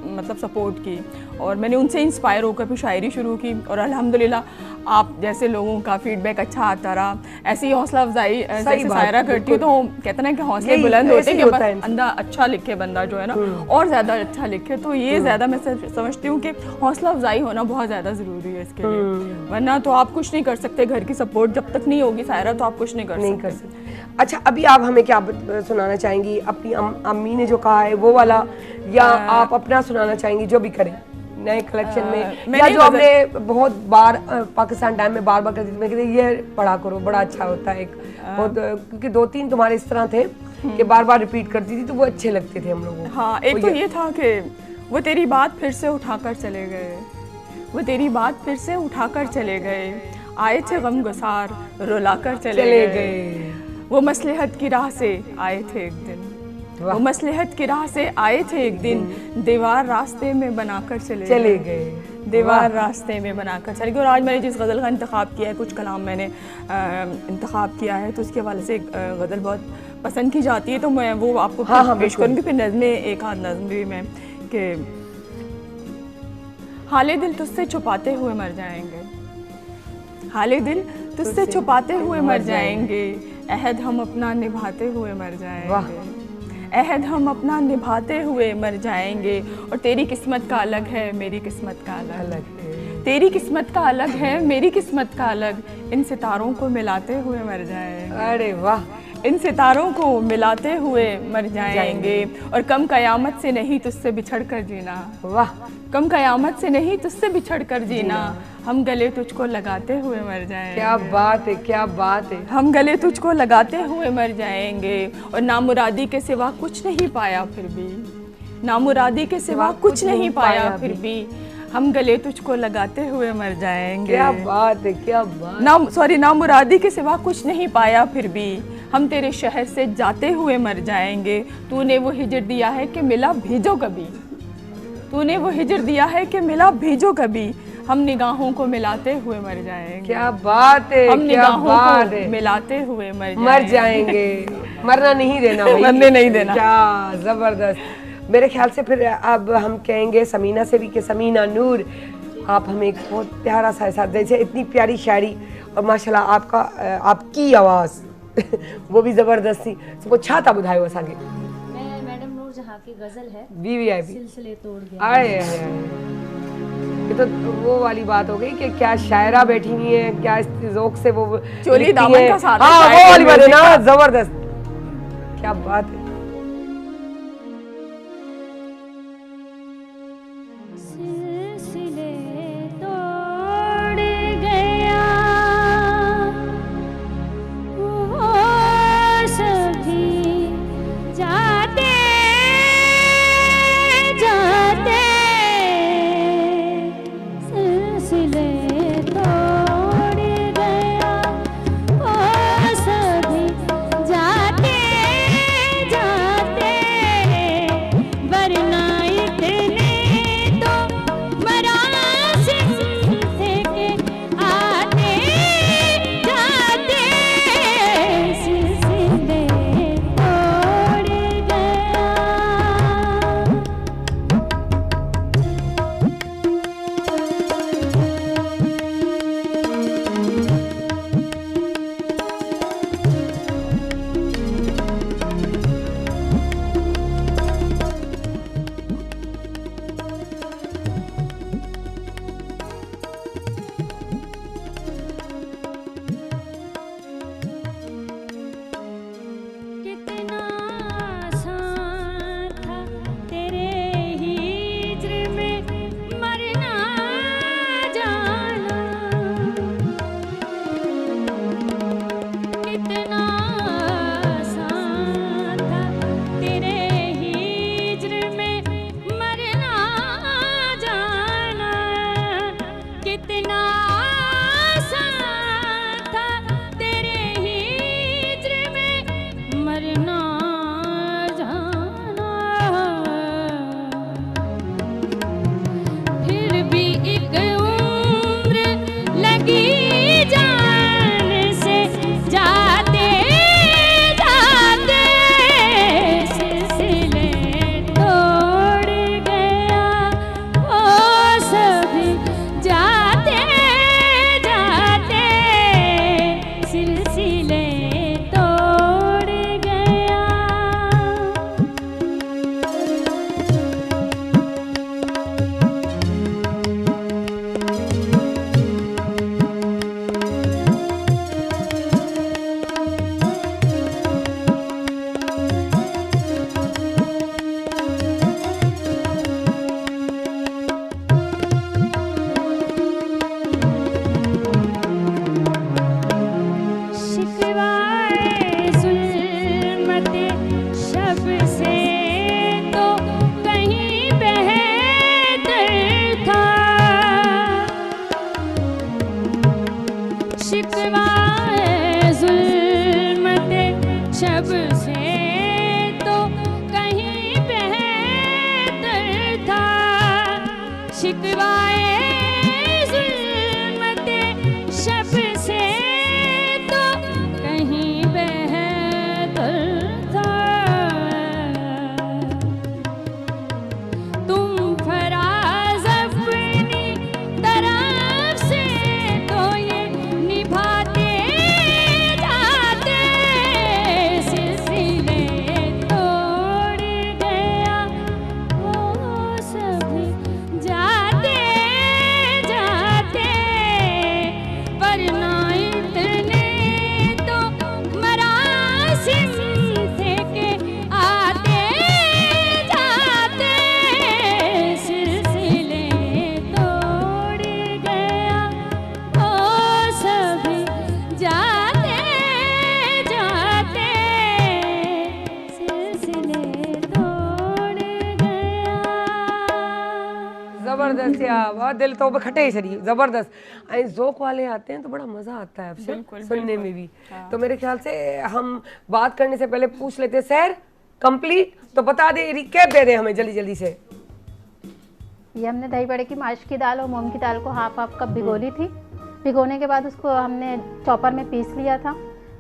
मतलब सपोर्ट की और मैंने उनसे इंस्पायर होकर फिर शायरी शुरू की। और अल्हम्दुलिल्लाह आप जैसे लोगों का फीडबैक अच्छा आता रहा, ऐसी हौसला अफजाई जैसे शायरा करती हूँ, तो कहते ना कि हौसले बुलंद होते हैं कि बस अंदा अच्छा लिखे बंदा जो है ना, और ज़्यादा अच्छा लिखे। तो ये ज़्यादा मैं समझती हूँ कि हौसला अफजाई होना बहुत ज़्यादा ज़रूरी है इसके लिए, वरना तो आप कुछ नहीं कर सकते। घर की सपोर्ट जब तक नहीं होगी सायरा, तो आप कुछ नहीं कर सकते। अच्छा, अभी आप हमें क्या सुनाना चाहेंगी? अपनी अम्मी ने जो कहा है वो वाला, या आप अपना सुनाना चाहेंगी? जो भी करें, नए कलेक्शन में, मैंने या जो गजल- हमने बहुत बार पाकिस्तान टाइम में बार बार करती थी, मैं कहती ये पढ़ा करो, बड़ा अच्छा होता है। एक बहुत क्योंकि 2-3 तुम्हारे इस तरह थे कि बार बार रिपीट करती थी, तो वो अच्छे लगते थे हम लोगों को। हाँ, एक तो ये था कि वो तेरी बात फिर से उठाकर चले गए, वो तेरी बात फिर से उठाकर चले गए, आए थे गम गुसार रुलाकर चले गए, वो मसलहत की राह से आए थे एक दिन, वो मसलहत की राह से आए थे एक दिन, दीवार रास्ते में बनाकर चले गए, दीवार रास्ते में बनाकर चले गए। और आज मैंने जिस गज़ल का इंतखाब किया है, कुछ कलाम मैंने इंतखाब किया है, तो उसके हवाले से गज़ल बहुत पसंद की जाती है, तो मैं वो आपको पेश करूँगी। फिर नज़में एक आध नज़म भी मैं कि हाले दिल तुझसे छुपाते हुए मर जाएंगे, हाले दिल तुझसे छुपाते हुए मर जाएंगे, अहद हम अपना निभाते हुए मर जाएंगे, अहद हम अपना निभाते हुए मर जाएंगे। और तेरी किस्मत का अलग है, मेरी किस्मत का अलग है, तेरी किस्मत का अलग है, मेरी किस्मत का अलग, इन सितारों को मिलाते हुए मर जाएंगे। अरे वाह, इन सितारों को मिलाते हुए मर जाएंगे। और कम कयामत से नहीं तुझसे बिछड़ कर जीना, वाह, कम कयामत से नहीं तुझसे बिछड़ कर जीना, हम गले तुझको लगाते हुए मर जाएंगे। क्या बात है, क्या बात है। हम गले तुझको लगाते हुए मर जाएंगे। और नामुरादी के सिवा कुछ नहीं पाया फिर भी, नामुरादी के सिवा कुछ नहीं पाया फिर भी, हम गले तुझको लगाते हुए मर जाएंगे। क्या बात है, क्या बात। नामुरादी के सिवा कुछ नहीं पाया फिर भी, हम तेरे शहर से जाते हुए मर जाएंगे। तूने वो हिजर दिया है कि मिला भेजो कभी, तूने वो हिजर दिया है कि मिला भेजो कभी, हम निगाहों को मिलाते हुए मर जाएंगे। क्या बात है, हम क्या निगाहों बात को है। मिलाते हुए मर जाएंगे, मरना नहीं देना भाई। मरने नहीं देना। क्या जबरदस्त। मेरे ख्याल से फिर अब हम कहेंगे समीना से भी कि समीना नूर, आप हमें एक बहुत प्यारा सा एहसास जैसे इतनी प्यारी शायरी और माशाल्लाह आपका आपकी आवाज़ वो भी ज़बरदस्त थी। वो छा था ॿुधायो असांखे। मैं मैडम नूर जहाँ की गजल है वीवीआईपी सिलसिले तोड़ गया। आए ये तो वो वाली बात हो गई कि क्या शायरा बैठी हुई है, क्या इस ज़ौक़ से वो चोली लिखती दामन हैं। का साथ हाँ, है, वो वाली बात है ना, म्यूज़िक का। ज़बरदस्त, क्या बात है। सिलसिले तोड़ गया वो सभी जाते जाते, सिलसिले तोड़ गया वो सभी जाते शिकवाए जुल्मते शब से तो कहीं बेहतर था। शिकवाए जुल्मते शब से तो कहीं बेहतर था। शिकवाए जुल्मते शब से तो कहीं बेहतर था। तुम फराज अपनी तरफ से तो ये निभाते जाते, सिलसिले तोड़ गया वो सभी जाते जाते। पर ना इतने तो मरासिम थे के आते जाते, सिलसिले तोड़ गया वो सभी जाते जाते, सिलसिले तोड़ गया। जबरदस्त यार, बहुत दिल तो खटे ही शरीफ, जबरदस्त। ऐं ज़ौक़ वाले आते हैं तो बड़ा मज़ा आता है अफसर सुनने में भी। तो मेरे ख्याल से हम बात करने से पहले पूछ लेते हैं, सैर कंप्लीट तो बता दे, रिकैप दे दे हमें जल्दी जल्दी से। ये हमने दही बड़े की माश की दाल और मूंग की दाल को हाफ कप भिगो ली थी। भिगोने के बाद उसको हमने चॉपर में पीस लिया था।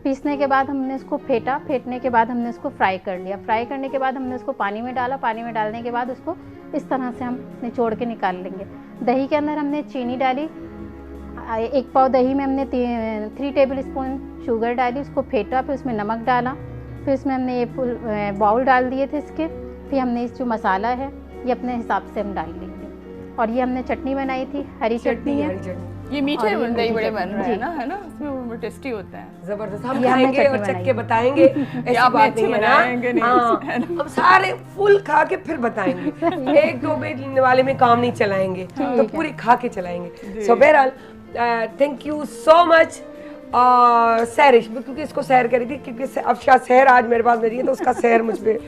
पीसने के बाद हमने इसको फेंटा, फेंटने के बाद हमने इसको फ्राई कर लिया। फ्राई करने के बाद हमने उसको पानी में डाला। पानी में डालने के बाद उसको इस तरह से हम निचोड़ के निकाल लेंगे। दही के अंदर हमने चीनी डाली, 1 पाव दही में हमने 3 टेबल स्पून शुगर डाली, उसको फेंटा, फिर उसमें नमक डाला, फिर इसमें हमने ये बाउल डाल दिए थे इसके। फिर हमने इस जो मसाला है ये अपने हिसाब से हम डाल लेंगे। और ये हमने चटनी बनाई थी, हरी चटनी है। ये मीठे और ये दही बड़े मीठी बन रहे हैं जी। ना, है ना, इसमें वो टेस्टी होते हैं। जबरदस्त, हम ये हमने खाएंगे और चटनी चख के बनाई। बताएंगे, ऐसी आपने बात अच्छी नहीं है बनाएंगे नहीं, ना। हाँ, हम सारे फुल खा के फिर बताएंगे, 1-2 बेचने वाले में काम नहीं चलाएंगे, तो पूरी खा के चलाएंगे। सो बहरहाल थैंक यू सो मच सैरिश, क्योंकि इसको सैर करी थी, क्योंकि अफशा सैर आज मेरे पास नहीं है तो उसका सैर मुझ पे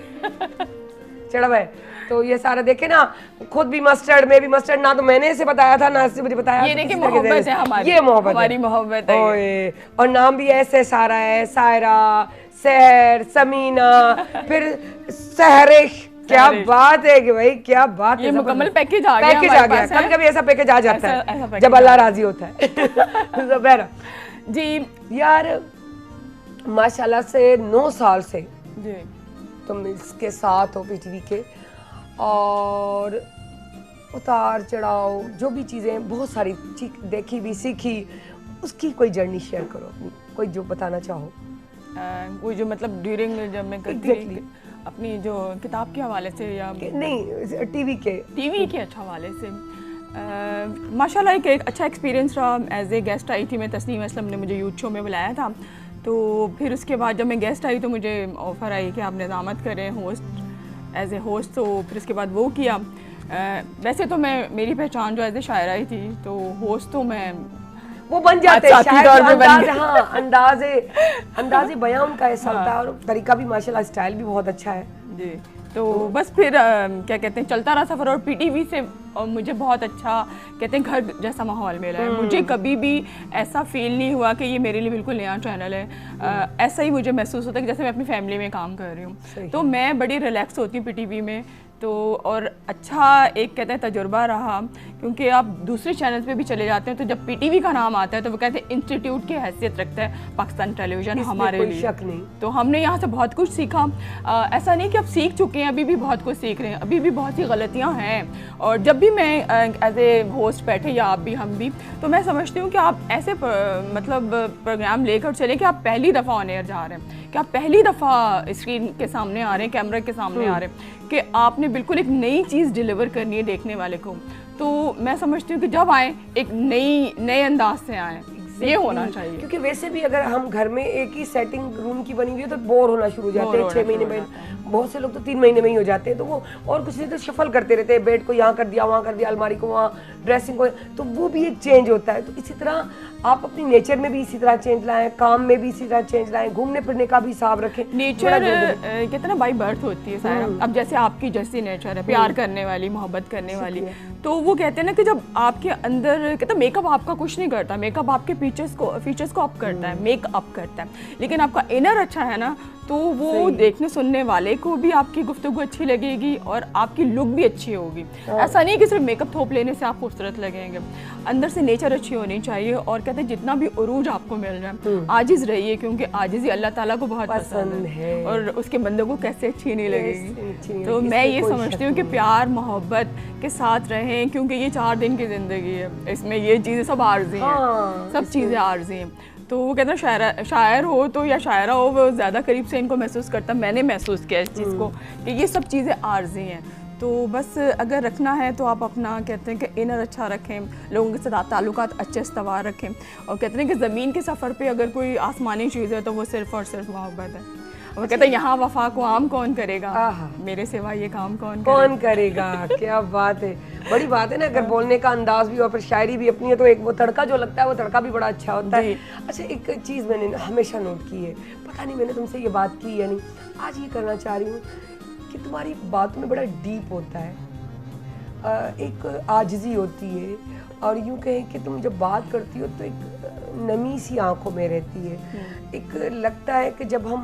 चढ़ा हुआ है। तो ये सारा देखे ना, खुद भी मस्टर्ड, में भी मस्टर्ड, ना तो मैंने इसे बताया था ना इससे मुझे बताया। ये देखिए मोहब्बत है हमारी, ये मोहब्बत हमारी मोहब्बत है। ओए, और नाम भी ऐसे सारा है, सायरा, सहर, समीना, फिर सहरिश। क्या बात है कि भाई, क्या बात है। ये मुकम्मल पैकेज आ गया, पैकेज आ गया। कभी कभी ऐसा पैकेज आ जाता है जब अल्लाह राजी होता है। ज़ुबैरा जी यार, माशाल्लाह से 9 साल से जी तुम इसके साथ हो पीटीवी के, और उतार चढ़ाव जो भी चीज़ें बहुत सारी देखी भी, सीखी, उसकी कोई जर्नी शेयर करो अपनी, कोई जो बताना चाहो। वो जो मतलब ड्यूरिंग जब मैं करती Exactly. रही अपनी जो किताब के हवाले से या नहीं, टीवी के अच्छा हवाले से, माशाल्लाह एक अच्छा एक्सपीरियंस रहा। एज ए गेस्ट आई थी मैं, तस्नीम असलम ने मुझे यूथ शो में बुलाया था। तो फिर उसके बाद जब मैं गेस्ट आई तो मुझे ऑफ़र आई कि आप निज़ामत करें होस्ट, एज ए होस्ट। तो फिर उसके बाद वो किया। वैसे तो मैं, मेरी पहचान जो एज ए शायरा ही थी, तो होस्ट तो मैं वो बन जाते हैं, साथी तौर पे बन गए। हाँ, अंदाज़े बयां उनका ऐसा होता है, और तरीका भी माशाल्लाह, स्टाइल भी बहुत अच्छा है जी। तो बस फिर क्या कहते हैं, चलता रहा सफ़र। और पीटीवी से और मुझे बहुत अच्छा कहते हैं घर जैसा माहौल मिला है। मुझे कभी भी ऐसा फील नहीं हुआ कि ये मेरे लिए बिल्कुल नया चैनल है। ऐसा ही मुझे महसूस होता है कि जैसे मैं अपनी फैमिली में काम कर रही हूँ। तो मैं बड़ी रिलैक्स होती हूँ पीटीवी में। तो और अच्छा एक कहते हैं तजुर्बा रहा, क्योंकि आप दूसरे चैनल्स पे भी चले जाते हैं तो जब पीटीवी का नाम आता है तो वो कहते हैं इंस्टीट्यूट की हैसियत रखता है पाकिस्तान टेलीविज़न हमारे कोई लिए। शक नहीं। तो हमने यहाँ से बहुत कुछ सीखा। ऐसा नहीं कि अब सीख चुके हैं, अभी भी बहुत कुछ सीख रहे हैं, अभी भी बहुत सी गलतियाँ हैं। और जब भी मैं एज ए होस्ट बैठे, या आप भी, हम भी, तो मैं समझती हूँ कि आप ऐसे मतलब प्रोग्राम लेकर चलें कि आप पहली दफ़ा ऑन एयर जा रहे हैं, कि आप पहली दफ़ा स्क्रीन के सामने आ रहे हैं, कैमरा के सामने आ रहे हैं, कि आपने बिल्कुल एक नई चीज़ डिलीवर करनी है देखने वाले को। तो मैं समझती हूँ कि जब आए एक नए अंदाज से आए। ये होना चाहिए। क्योंकि वैसे भी अगर हम घर में एक ही सेटिंग रूम की बनी हुई है तो बोर होना शुरू हो जाते हैं 6 महीने में, बहुत से लोग तो 3 महीने में ही हो जाते हैं, तो वो और कुछ नहीं तो शफल करते रहते हैं, बेड को यहाँ कर दिया, वहाँ कर दिया, अलमारी को वहाँ, ड्रेसिंग को, तो वो भी एक चेंज होता है। तो इसी तरह आप अपनी नेचर में भी इसी तरह चेंज लाएं, काम में भी इसी तरह चेंज लाएं, घूमने फिरने का भी हिसाब रखें। नेचर कहते ना बाई बर्थ होती है सारा। अब जैसे आपकी जैसी नेचर है, प्यार करने वाली, मोहब्बत करने वाली, तो वो कहते हैं ना कि जब आपके अंदर कहते मेकअप आपका कुछ नहीं करता, मेकअप आपके फीचर्स को अप करता है, मेकअप करता है, लेकिन आपका इनर अच्छा है ना, तो वो देखने सुनने वाले को भी आपकी गुफ्तगू अच्छी लगेगी और आपकी लुक भी अच्छी होगी। ऐसा नहीं कि सिर्फ मेकअप थोप लेने से आप खूबसूरत लगेंगे, अंदर से नेचर अच्छी होनी चाहिए। और कहते हैं जितना भी उरूज आपको मिल रहा है आजिज रहिए, क्योंकि आजिज़ी अल्लाह ताला को बहुत पसंद है और उसके बंदों को कैसे अच्छी नहीं लगेगी। तो मैं ये समझती हूँ कि प्यार मोहब्बत के साथ रहें, क्योंकि ये 4 दिन की ज़िंदगी है, इसमें ये चीज़ें सब आर्जी हैं, सब चीज़ें आर्जी हैं। तो वो कहते हैं शायर हो तो या शायरा हो, वो ज़्यादा करीब से इनको महसूस करता, मैंने महसूस किया इस चीज़ को कि ये सब चीज़ें आर्जी हैं। तो बस अगर रखना है तो आप अपना कहते हैं कि इनर अच्छा रखें, लोगों के साथ ताल्लुकात अच्छे इस्तेवार रखें, और कहते हैं कि ज़मीन के सफ़र पे अगर कोई आसमानी चीज़ है तो वो सिर्फ़ और सिर्फ मोहब्बत है। और कहते हैं यहाँ वफा को आम कौन करेगा, मेरे सिवा ये काम कौन करेगा। क्या बात है, बड़ी बात है ना। अगर बोलने का अंदाज भी और फिर शायरी भी अपनी है तो एक वो तड़का जो लगता है वो तड़का भी बड़ा अच्छा होता है। अच्छा, एक चीज़ मैंने हमेशा नोट की है, पता नहीं मैंने तुमसे ये बात की या नहीं, आज ये करना चाह रही हूँ कि तुम्हारी बातों में बड़ा डीप होता है, एक आजिज़ी होती है, और यूँ कहें कि तुम जब बात करती हो तो एक नमी सी आंखों में रहती है। एक लगता है कि जब हम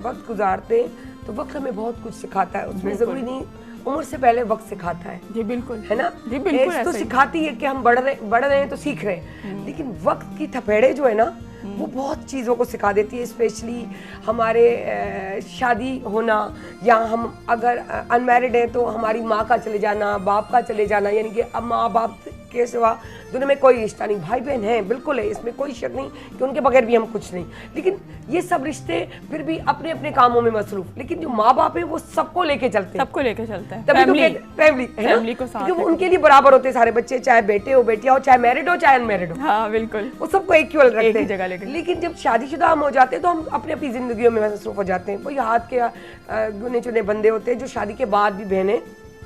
वक्त गुजारते हैं तो वक्त हमें बहुत कुछ सिखाता है, उसमें ज़रूरी नहीं उम्र से पहले वक्त सिखाता है। जी बिल्कुल, है ना। जी बिल्कुल, तो सिखाती है कि हम बढ़ रहे हैं तो सीख रहे हैं, लेकिन वक्त की थपेड़े जो है ना वो बहुत चीज़ों को सिखा देती है। स्पेशली हमारे शादी होना, या हम अगर अनमैरिड हैं तो हमारी माँ का चले जाना, बाप का चले जाना, यानी कि अब माँ बाप के सिवा दुनिया में कोई रिश्ता नहीं। भाई बहन हैं, बिल्कुल है, इसमें कोई शक नहीं कि उनके बगैर भी हम कुछ नहीं, लेकिन ये सब रिश्ते फिर भी अपने अपने कामों में मसरूफ। लेकिन जो माँ बाप है वो सबको लेके चलते हैं, सबको लेके चलते हैं, तभी तो फैमिली को साथ, क्योंकि वो उनके लिए बराबर होते हैं सारे बच्चे, चाहे बेटे हो बेटियां हो, चाहे मैरिड हो चाहे अनमैरिड हो। हाँ बिल्कुल, वो सबको इक्वल रखते हैं जगह। लेकिन जब शादीशुदा हम हो जाते हैं तो हम अपनी अपनी जिंदगियों में मसरूफ हो जाते हैं। वही हाथ के गुने चुने बंदे होते हैं जो शादी के बाद भी बहनें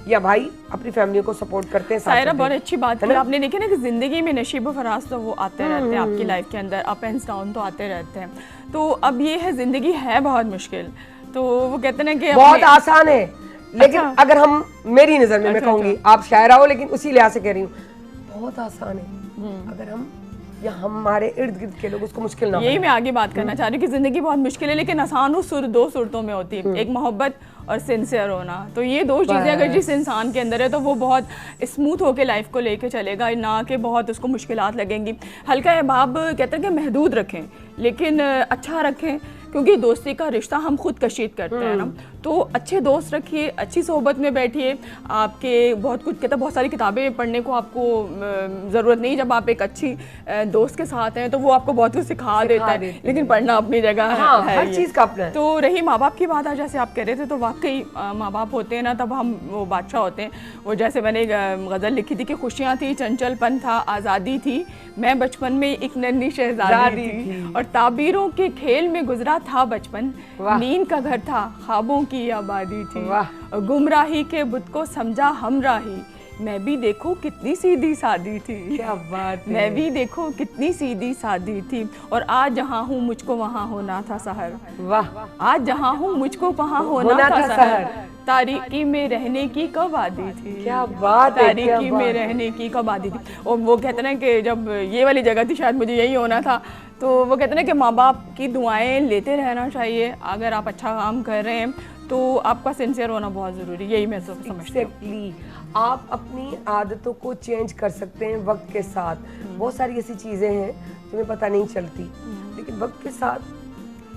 या भाई अपनी फैमिली को सपोर्ट करते हैं। सायरा बहुत अच्छी बात है, आपने देखा ना कि जिंदगी में नशीब फराज तो वो आते रहते हैं आपकी लाइफ के अंदर, अप एंड डाउन तो आते रहते हैं। तो अब ये है, जिंदगी है बहुत मुश्किल, तो वो कहते हैं कि बहुत आसान है, लेकिन अगर हम, मेरी नजर में मैं कहूँगी, आप शायरा हो लेकिन उसी लिहाज से कह रही हूँ, बहुत आसान है अगर हम या हमारे इर्द गिर्द के लोग उसको मुश्किल ना। यही मैं आगे बात करना चाह रही हूँ कि जिंदगी बहुत मुश्किल है, लेकिन आसान हो दो सूरतों में होती है, एक मोहब्बत और सिंसियर होना। तो ये 2 चीज़ें अगर जिस इंसान के अंदर है तो वो बहुत स्मूथ होकर लाइफ को लेके चलेगा, ना कि बहुत उसको मुश्किलात लगेंगी। हल्का अहबाब कहते हैं कि महदूद रखें, लेकिन अच्छा रखें, क्योंकि दोस्ती का रिश्ता हम खुद कशीद करते हैं ना। तो अच्छे दोस्त रखिए, अच्छी सोहबत में बैठिए, आपके बहुत कुछ कहता है, बहुत सारी किताबें पढ़ने को आपको ज़रूरत नहीं, जब आप एक अच्छी दोस्त के साथ हैं तो वो आपको बहुत कुछ सिखा देता है, लेकिन पढ़ना अपनी जगह है, हर चीज़ का अपना है। तो रही माँ बाप की बात, आज जैसे आप कह रहे थे, तो वाकई माँ बाप होते हैं ना तब हम वो बादशाह होते हैं। वो जैसे मैंने गज़ल लिखी थी कि खुशियाँ थी, चंचलपन था, आज़ादी थी, मैं बचपन में एक नन्ही शहजादी थी, और ताबीरों के खेल में गुजरा था बचपन, नींद का घर था, ख्वाबों की आबादी थी, गुमराही के बुत को समझा हमराही, मैं भी देखो कितनी सीधी सादी थी। क्या बात है। मैं भी देखो कितनी सीधी सादी थी, और आज जहाँ हूँ मुझको वहाँ होना था सहर। वाह। आज जहाँ हूँ मुझको वहाँ होना था सहर, तारीकी में रहने की कब आदी थी। क्या बात है, तारीकी में रहने की कब आदी थी। और वो कहते ना कि जब ये वाली जगह थी शायद मुझे यही होना था। तो वो कहते ना कि माँ बाप की दुआएं लेते रहना चाहिए। अगर आप अच्छा काम कर रहे हैं तो आपका सिंसियर होना बहुत ज़रूरी, यही मैं तो समझती हूँ। आप अपनी आदतों को चेंज कर सकते हैं वक्त के साथ। बहुत सारी ऐसी चीज़ें हैं जो हमें पता नहीं चलती, लेकिन वक्त के साथ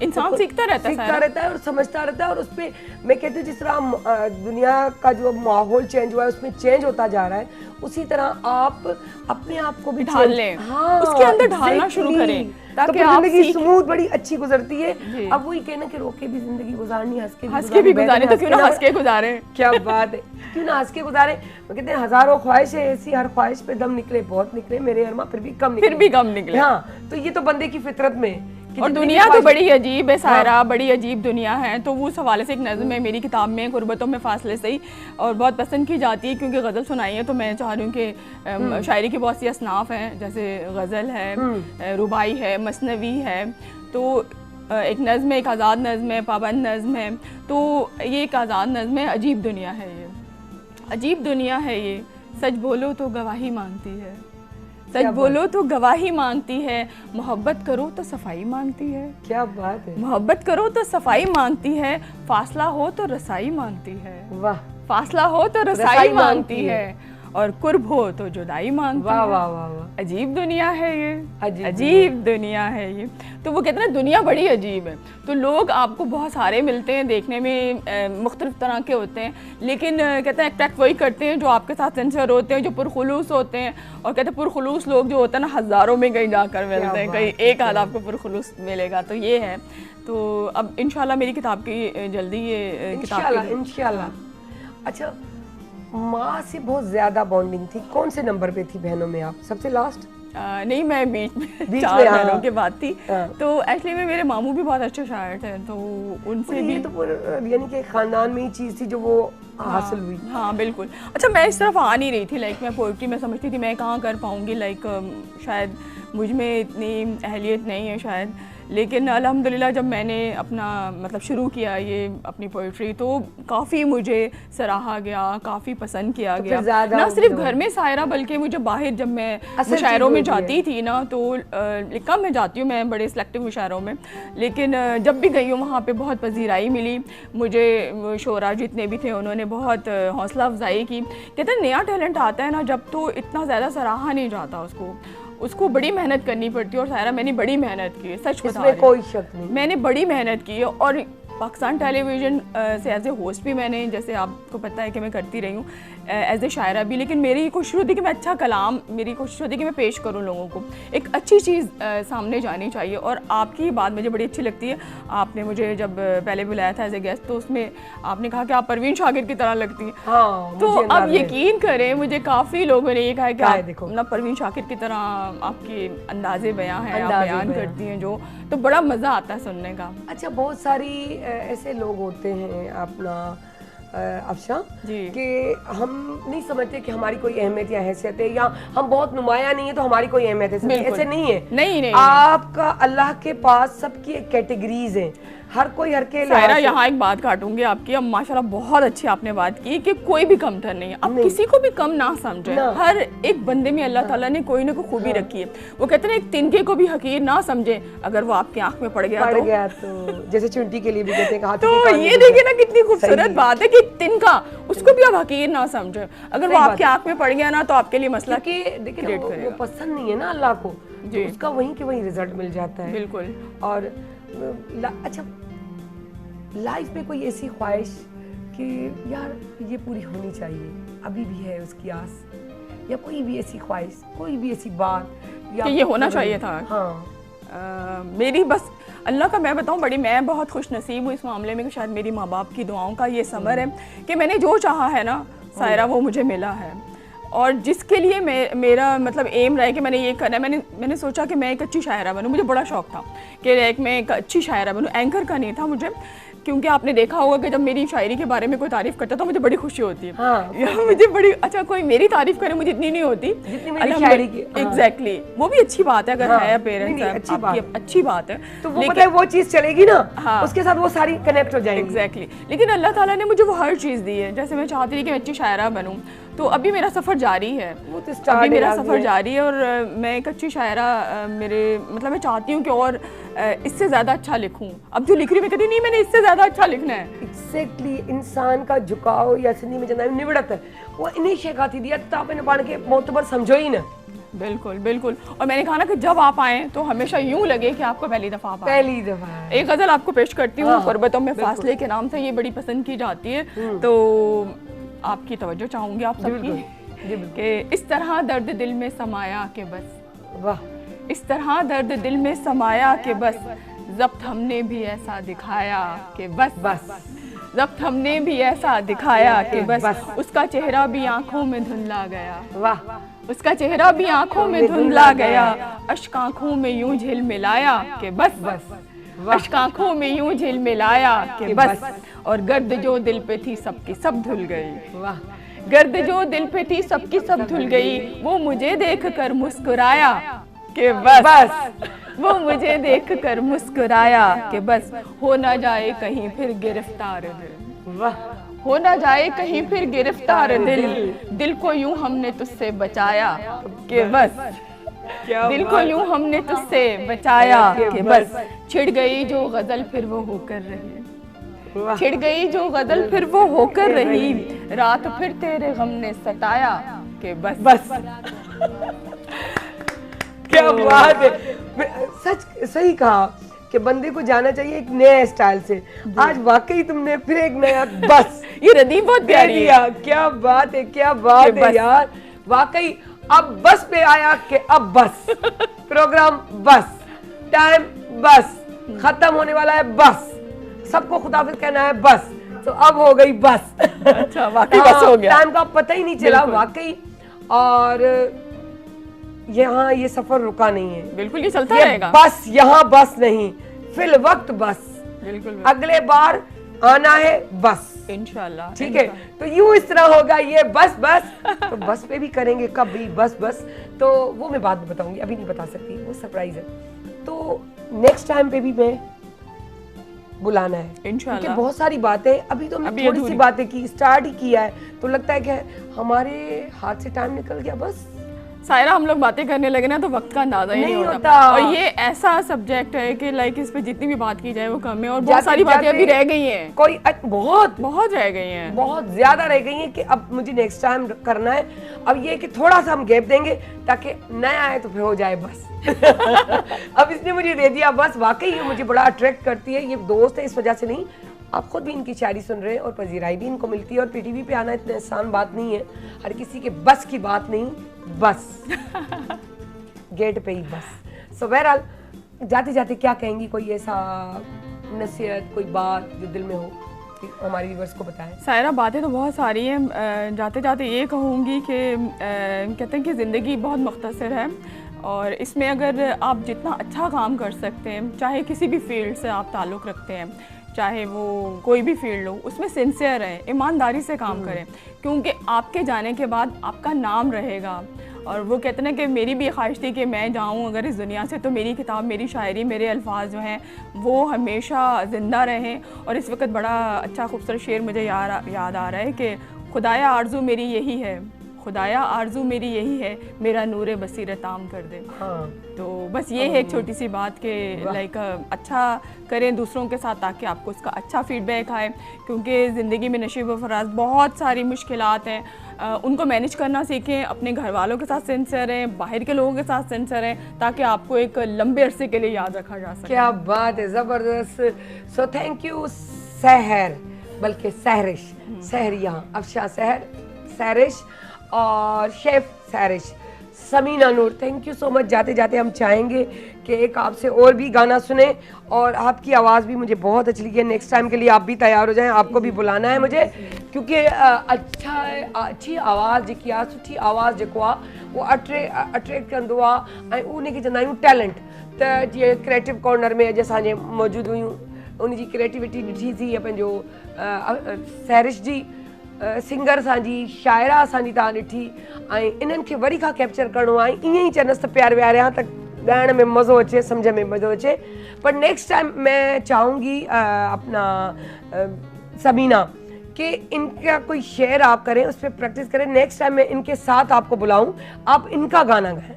इंसान सीखता रहता है और समझता रहता है। और उसपे मैं कहती हूँ जिस तरह दुनिया का जो माहौल चेंज हुआ है उसमें चेंज होता जा रहा है, उसी तरह आप अपने आप को भी ढाल लें, उसके अंदर ढालना शुरू करें ताकि आप जिंदगी स्मूथ बड़ी अच्छी गुजरती है। अब वही कहना कि रोके भी जिंदगी गुजारनी, हंस के भी गुजारे, तो क्यों ना हंस के गुजारे। क्या बात है। क्यों ना हंस के गुजारे। वो कहते हैं हजारों ख्वाहिश है ऐसी, हर ख्वाहिश पे दम निकले, बहुत निकले मेरे अरमा फिर भी कम निकले। फिर भी कम निकले। हाँ, तो ये तो बंदे की फितरत में कि और जितनी दुनिया भी तो ख्वाहिश- बड़ी अजीब है सायरा, बड़ी अजीब दुनिया है। तो वो उस हवाले से एक नज़्म है मेरी किताब में, गुरबतों में फासले से ही, और बहुत पसंद की जाती है क्योंकि गज़ल सुनाई है। तो मैं चाह रही हूँ कि शायरी की बहुत सी असनाफ हैं, जैसे गज़ल है, रुबाई है, मसनवी है। तो एक नज़्म है, एक आज़ाद नज़्म है, पाबंद नज़्म है। तो ये एक आज़ाद नज़्म है, अजीब दुनिया है ये, अजीब दुनिया है ये, सच बोलो तो गवाही मांगती है, सच बोलो तो गवाही मांगती है, मोहब्बत करो तो सफाई मांगती है। क्या बात है, मोहब्बत करो तो सफाई मांगती है, फासला हो तो रसाई मांगती है। वाह, फासला हो तो रसाई मांगती है, और कुर्ब हो तो जुदाई मांगती वाह है। वाह वाह वाह, अजीब दुनिया है ये, अजीब अजीब दुनिया है ये। तो वो कहते हैं ना दुनिया बड़ी अजीब है। तो लोग आपको बहुत सारे मिलते हैं, देखने में मुख्तलिफ तरह के होते हैं, लेकिन कहते हैं अट्रैक्ट वही करते हैं जो आपके साथ सिंसियर होते हैं, जो पुरखुलूस होते हैं। और कहते हैं पुरखुलूस लोग जो होते हैं ना हज़ारों में कहीं जाकर मिलते हैं, कहीं एक आध आपको पुरखुलूस मिलेगा। तो ये है। तो अब इंशाल्लाह मेरी किताब की जल्दी ये किताब की इंशाल्लाह। अच्छा, माँ से बहुत ज्यादा बॉन्डिंग थी, कौन से नंबर पे थी बहनों में आप सबसे लास्ट? नहीं, मैं बीच में बीच 4 में, हाँ। बहनों के बाद थी। हाँ। तो एक्चुअली में मेरे मामू भी बहुत अच्छे शायर थे, तो उनसे भी ये तो यानी कि खानदान में ही चीज थी जो वो हासिल हुई। हाँ बिल्कुल। अच्छा, मैं इस तरफ आ नहीं रही थी, लाइक मैं पोइट्री में समझती थी मैं कहाँ कर पाऊँगी, लाइक शायद मुझ में इतनी अहलियत नहीं है शायद। लेकिन अल्हम्दुलिल्लाह जब मैंने अपना मतलब शुरू किया ये अपनी पोइट्री, तो काफ़ी मुझे सराहा गया, काफ़ी पसंद किया तो गया। ज़्यादा ना सिर्फ घर में सायरा, बल्कि मुझे बाहर जब मैं मुशायरों में जाती थी ना, तो कम मैं जाती हूँ, मैं बड़े सिलेक्टिव मुशायरों में, लेकिन जब भी गई हूँ वहाँ पे बहुत पजीराई मिली मुझे। शोरा जितने भी थे उन्होंने बहुत हौसला अफजाई की। कहते हैं नया टैलेंट आता है ना जब, तो इतना ज़्यादा सराहा नहीं जाता उसको बड़ी मेहनत करनी पड़ती है। और सायरा मैंने बड़ी मेहनत की है, सच बता रही हूँ, कोई शक नहीं, मैंने बड़ी मेहनत की है। और पाकिस्तान टेलीविज़न से एज ए होस्ट भी मैंने, जैसे आपको पता है कि मैं करती रही हूँ, एज ए शायरा भी। लेकिन मेरी कोशिश होती कि मैं अच्छा कलाम, मेरी कोशिश होती कि मैं पेश करूँ लोगों को, एक अच्छी चीज़ सामने जानी चाहिए। और आपकी बात मुझे बड़ी अच्छी लगती है। आपने मुझे जब पहले बुलाया था एज ए गेस्ट, तो उसमें आपने कहा कि आप परवीन शाकिर की तरह लगती हैं। हाँ, तो अब यकीन करें, मुझे काफ़ी लोगों ने ये कहा कि आप ना परवीन शाकिर की तरह आपके अंदाजे बयां हैं, आप बयान करती हैं जो, तो बड़ा मज़ा आता है सुनने का। अच्छा, बहुत सारी ऐसे लोग होते हैं अपना अफशा कि हम नहीं समझते कि हमारी कोई अहमियत या हैसियत है, या हम बहुत नुमाया नहीं है तो हमारी कोई अहमियत है। ऐसे नहीं है, नहीं। आपका अल्लाह के पास सबकी एक कैटेगरीज हैं, हर कोई हर के। सायरा, यहाँ एक बात काटूंगी आपकी। अब माशाल्लाह बहुत अच्छी आपने बात की कि कोई भी कमतर नहीं है, अब किसी को भी कम ना समझे। हर एक बंदे में अल्लाह ताला ने कोई ना कोई खूबी रखी है। वो कहते हैं एक तिनके को भी हकीर ना समझे, अगर वो आपकी आंख में पड़ गया तो जैसे चुंटी के लिए भी कहते हैं। तो ये देखिए ना कितनी खूबसूरत बात है कि तिनका, उसको भी आप हकीर ना समझे, अगर वो आपकी आंख में पड़ गया ना तो आपके लिए मसला देखिए वो पसंद नहीं है ना अल्लाह को, तो उसका वहीं के वहीं रिजल्ट मिल जाता है। बिल्कुल। और अच्छा, लाइफ में कोई ऐसी ख्वाहिश कि यार ये पूरी होनी चाहिए, अभी भी है उसकी आस, या कोई भी ऐसी ख्वाहिश, कोई भी ऐसी बात कि ये होना चाहिए था? हाँ, मेरी बस अल्लाह का मैं बताऊं, मैं बहुत खुश नसीब हूँ इस मामले में कि शायद मेरी माँ बाप की दुआओं का ये समर है कि मैंने जो चाहा है ना सायरा, वो मुझे मिला है। और जिसके लिए मेरा मतलब एम रहा है कि मैंने ये करना है, मैंने सोचा कि मैं एक अच्छी शायरा बनूं। मुझे बड़ा शौक था कि मैं एक अच्छी शायरा बनूं, एंकर का नहीं था मुझे, क्योंकि आपने देखा होगा कि जब मेरी शायरी के बारे में कोई तारीफ करता तो मुझे बड़ी खुशी होती है। हाँ, मुझे बड़ी अच्छा, कोई मेरी तारीफ करे मुझे इतनी नहीं होती जितनी मेरी शायरी की। एग्जैक्टली, वो भी अच्छी बात है अगर है पेरेंट्स अच्छी बात है, तो वो पता है वो चीज चलेगी ना, हाँ, उसके साथ वो सारी कनेक्ट हो जाएंगी। एग्जैक्टली। लेकिन अल्लाह ताला ने मुझे वो हर चीज़ दी है। जैसे मैं चाहती थी कि मैं अच्छी शायरा बनूं, तो अभी मेरा सफ़र जारी है, अभी मेरा सफ़र जारी है। और मैं एक अच्छी शायरा, मेरे मतलब मैं चाहती हूँ कि और इससे ज़्यादा अच्छा लिखूँ। अब जो लिख रही मैं कहती नहीं, मैंने इससे ज़्यादा अच्छा लिखना है। एग्जैक्टली, इंसान का झुकाव या सिंधी में जना निवड़त वो इन्हीं शेखाती दिया तापने पाण के मोतबर समझो ही ना। बिल्कुल बिल्कुल। और मैंने कहा ना कि जब आप आए तो हमेशा यूं लगे कि आपको पहली दफा आप आए। पहली दफा। एक गजल आपको पेश करती हूँ, गुरबतों में फासले के नाम से, ये बड़ी पसंद की जाती है, तो आपकी तवज्जो चाहूंगी आप सबकी कि इस तरह दर्द दिल में समाया के बस, वाह, इस तरह दर्द दिल में समाया के बस, ज़ब्त हमने भी ऐसा दिखाया कि बस, जब्त हमने भी ऐसा दिखाया कि बस उसका चेहरा भी आंखों में धुंधला गया। वाह। उसका चेहरा भी आंखों में धुंधला गया, अश्क आंखों में यूं झिलमिलाया कि बस अश्क आंखों में यूं झिलमिलाया कि बस। और गर्द जो दिल पे थी सबकी सब धुल गई। वाह। गर्द जो दिल पे थी सबकी सब धुल गई, वो मुझे देखकर मुस्कुराया कि बस। वो मुझे देखकर मुस्कुराया कि बस। हो ना जाए कहीं फिर गिरफ्तार दिल। वाह। हो ना जाए कहीं फिर गिरफ्तार दिल, दिल को यूं हमने तुझसे बचाया कि बस। दिल को यूं हमने तुझसे बचाया कि बस। छिड़ गई जो गजल फिर वो होकर रही, छिड़ गई जो गजल फिर वो होकर रही, रात फिर तेरे गम ने सताया कि बस। क्या बात है, सच सही कहा कि बंदे को जाना चाहिए एक नए स्टाइल से। आज वाकई तुमने फिर एक नया बस ये रदीफ बहुत प्यारी है। क्या बात है, क्या बात है यार, वाकई अब बस पे आया कि अब बस प्रोग्राम बस, टाइम बस, खत्म होने वाला है बस, सबको खुदाफिज कहना है बस, तो अब हो गई बस। अच्छा, वाकई बस हो गया, टाइम का पता ही नहीं चला वाकई। और यहाँ ये सफर रुका नहीं है, बिल्कुल ये चलता रहेगा। बस यहाँ बस नहीं, फिल वक्त बस, बिल्कुल अगले बार आना है बस इंशाल्लाह। ठीक है, तो यूं इस तरह होगा ये बस बस। तो बस पे भी करेंगे कभी बस बस, तो वो मैं बाद में बताऊंगी, अभी नहीं बता सकती, वो सरप्राइज है। तो नेक्स्ट टाइम पे भी मैं बुलाना है इंशाल्लाह। क्योंकि बहुत सारी बातें अभी तो हमने थोड़ी सी बातें की, स्टार्ट ही किया है, तो लगता है कि हमारे हाथ से टाइम निकल गया बस। सायरा, हम लोग बातें करने लगे ना तो वक्त का अंदाजा ही नहीं होता। और ये ऐसा सब्जेक्ट है कि लाइक इस पे जितनी भी बात की जाए वो कम है, और बहुत सारी बातें अभी रह गई हैं, कोई बहुत रह गई हैं, बहुत ज्यादा रह गई हैं कि अब मुझे नेक्स्ट टाइम करना है। अब ये कि थोड़ा सा हम गैप देंगे ताकि नया आए तो फिर हो जाए बस। अब इसने मुझे दे दिया बस, वाकई ये मुझे बड़ा अट्रैक्ट करती है, ये दोस्त है इस वजह से नहीं, आप खुद भी इनकी शायरी सुन रहे हैं और पजीराई भी इनको मिलती है। और पीटीवी पे आना इतना आसान बात नहीं है, हर किसी के बस की बात नहीं, बस गेट पे ही बस। सो बहरहाल जाते जाते क्या कहेंगी, कोई ऐसा नसीहत, कोई बात जो दिल में हो कि हमारे व्यूअर्स को बताएं? सायरा, बातें तो बहुत सारी हैं, जाते जाते ये कहूँगी कि कहते हैं कि ज़िंदगी बहुत मुख्तसर है, और इसमें अगर आप जितना अच्छा काम कर सकते हैं, चाहे किसी भी फील्ड से आप ताल्लुक़ रखते हैं, चाहे वो कोई भी फील्ड हो, उसमें सिंसियर रहें, ईमानदारी से काम करें, क्योंकि आपके जाने के बाद आपका नाम रहेगा। और वो कहते हैं कि मेरी भी ख्वाहिश थी कि मैं जाऊं अगर इस दुनिया से, तो मेरी किताब, मेरी शायरी, मेरे अल्फाज जो हैं वो हमेशा ज़िंदा रहें। और इस वक्त बड़ा अच्छा खूबसूरत शेर मुझे याद आ रहा है कि खुदाया आरज़ू मेरी यही है, खुदाया आरज़ू मेरी यही है, मेरा नूरे बसीरत आम कर दे। हाँ। तो बस ये है एक छोटी सी बात कि लाइक अच्छा करें दूसरों के साथ ताकि आपको उसका अच्छा फीडबैक आए, क्योंकि ज़िंदगी में नशीब व फराज बहुत सारी मुश्किलात हैं, उनको मैनेज करना सीखें, अपने घर वालों के साथ सिंसियर रहें, बाहर के लोगों के साथ सिंसियर रहें, ताकि आपको एक लंबे अरसे के लिए याद रखा जा सके। क्या बात है, ज़बरदस्त। सो थैंक यू सहर, बल्कि सहरिश, सहरिया, अफशा सहर, सहरिश और chef Sehrish, Samina Noor, thank you so much. जाते जाते हम चाहेंगे कि एक आपसे और भी गाना सुने, और आपकी आवाज़ भी मुझे बहुत अच्छी लगी है। नेक्स्ट टाइम के लिए आप भी तैयार हो जाएं, आपको भी बुलाना है मुझे, क्योंकि अच्छी आवाज़ जेकी आहे, सुठी आवाज़ जेको आहे वो अट्रैक्ट कंदो आहे, ऐं उन खे चवंदा आहियूं टैलेंट। त जीअं क्रिएटिव कॉर्नर में अॼु असांजे मौजूदु हुयूं, उन जी क्रिएटिविटी ॾिठी थी, पंहिंजो सहरिश जी सिंगर असांजी, शाइरा असांजी तव्हां ॾिठी, ऐं इन्हनि खे वरी खां कैप्चर करिणो आहे, ईअं ई चवंदसि त प्यार व्यारियां त ॻाइण में मज़ो अचे, सम्झ में मज़ो अचे। पर नेक्स्ट टाइम मैं चाहूँगी अपना सबीना कि इनका कोई शेर आप करें, उस पर प्रैक्टिस करें, नेक्स्ट टाइम मैं इनके साथ आपको बुलाऊं, आप इनका गाना गाएं,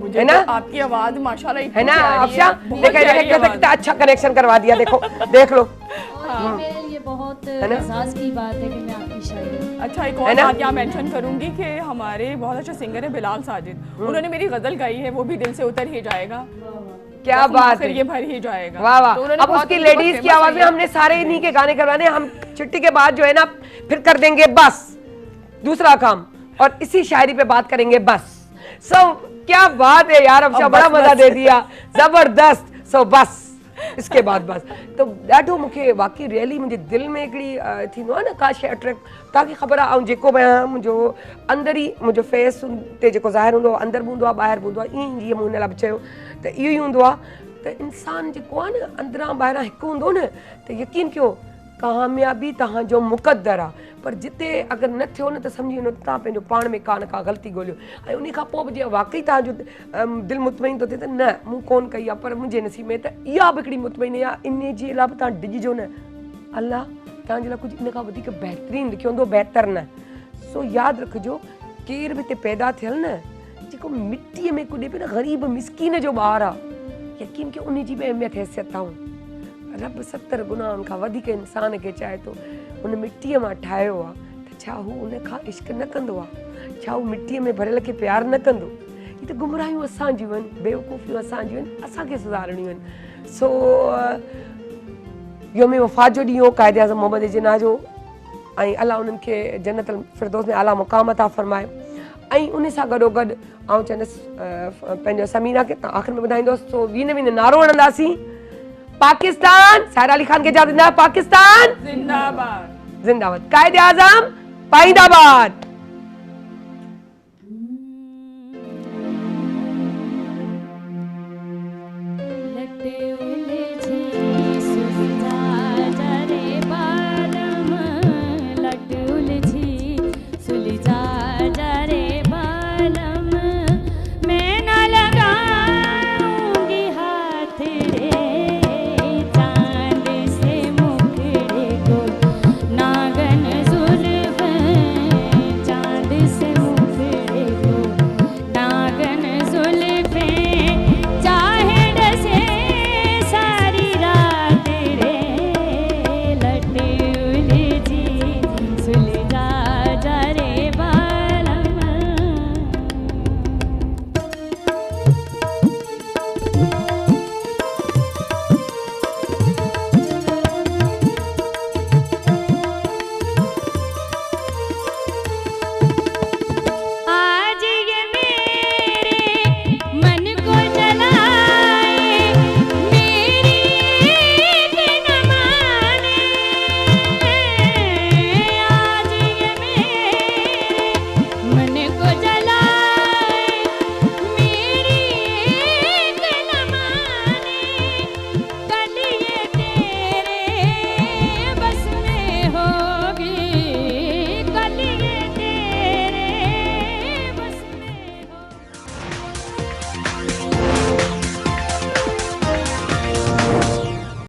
है ना? तो आपकी आवाज माशाल्लाह है ना अफशा, कितना अच्छा कनेक्शन करवा दिया, देखो देख लो। और मेरे लिए बहुत एहसास की बात है कि मैं आपकी शायरी। अच्छा, एक और बात यहाँ मेंशन करूंगी कि हमारे बहुत अच्छे सिंगर है बिलाल साजिद, उन्होंने मेरी गजल गाई है, वो भी दिल से उतर ही जाएगा। क्या बात है, ये भर ही जाएगा। वाह वाह। तो अब उसकी लेडीज की आवाज में हमने सारे इन्हीं के गाने करवाने, हम छुट्टी के बाद जो है ना फिर कर देंगे बस दूसरा काम, और इसी शायरी पे बात करेंगे बस। सो क्या बात है यार अफशा, बड़ा मजा दे दिया, जबरदस्त। सो बस इसके बाद बस तो ॾाढो मूंखे वाक़ई रियली मुंहिंजे दिलि में हिकिड़ी थींदो आहे न का शइ अट्रैक्ट तव्हांखे ख़बर आहे ऐं जेको बि आहियां मुंहिंजो अंदरि ई मुंहिंजो फेस ते जेको ज़ाहिर हूंदो आहे अंदरि बि हूंदो आहे ॿाहिरि बि हूंदो आहे ईअं जीअं मूं हिन लाइ बि चयो त इहो ई हूंदो आहे त इंसानु जेको आहे न अंदरां ॿाहिरां हिकु हूंदो न त यकीन कयो कामयाबी तव्हांजो मुक़दर आहे पर जिते अगरि न थियो न त सम्झी वञो तव्हां पंहिंजो पाण में का न का ग़लती ॻोल्हियो ऐं उन खां पोइ बि जीअं वाक़ई तव्हांजो दिलि मुतमइन थो थिए त न मूं कोन कई आहे पर मुंहिंजे नसीब में त इहा बि हिकिड़ी मुतमइनी आहे इन जे लाइ बि तव्हां डिॼिजो न अलाह तव्हांजे लाइ कुझु इन खां वधीक बहितरीनु लिखियो हूंदो बहितर न सो यादि रखिजो केर बि हिते पैदा थियल न जेको मिटीअ में कुॾे पियो न ग़रीब मिसकीन जो ॿारु आहे यकीन की उन जी बि अहमियत हैसियत अथऊं रब 70 गुनाहनि खां वधीक इंसान खे चाहे थो उन मिटीअ मां ठाहियो आहे त छा हू उन खां इश्क न कंदो आहे छा हू मिटीअ में भरियल खे प्यार न कंदो हीअ त गुमराहियूं असां जूं आहिनि बेवकूफ़ियूं असां जूं आहिनि असांखे सुधारणियूं आहिनि सो योम वफ़ात जो ॾींहुं क़ाइद आज़म मोहम्मद जिन्ना जो ऐं अलाह उन्हनि खे जन्नत फिरदौस में आला मुक़ाम अता फ़रमाए ऐं उन सां गॾोगॾु आउं चवंदसि पंहिंजो समीना खे तव्हां आख़िर में ॿुधाईंदोसि सो वीन नारो हणंदासीं पाकिस्तान साहिर अली ख़ान के इजाज़त ॾींदा पाकिस्तान जिंदाबाद जिंदाबाद क़ाइद आज़म पाइंदाबाद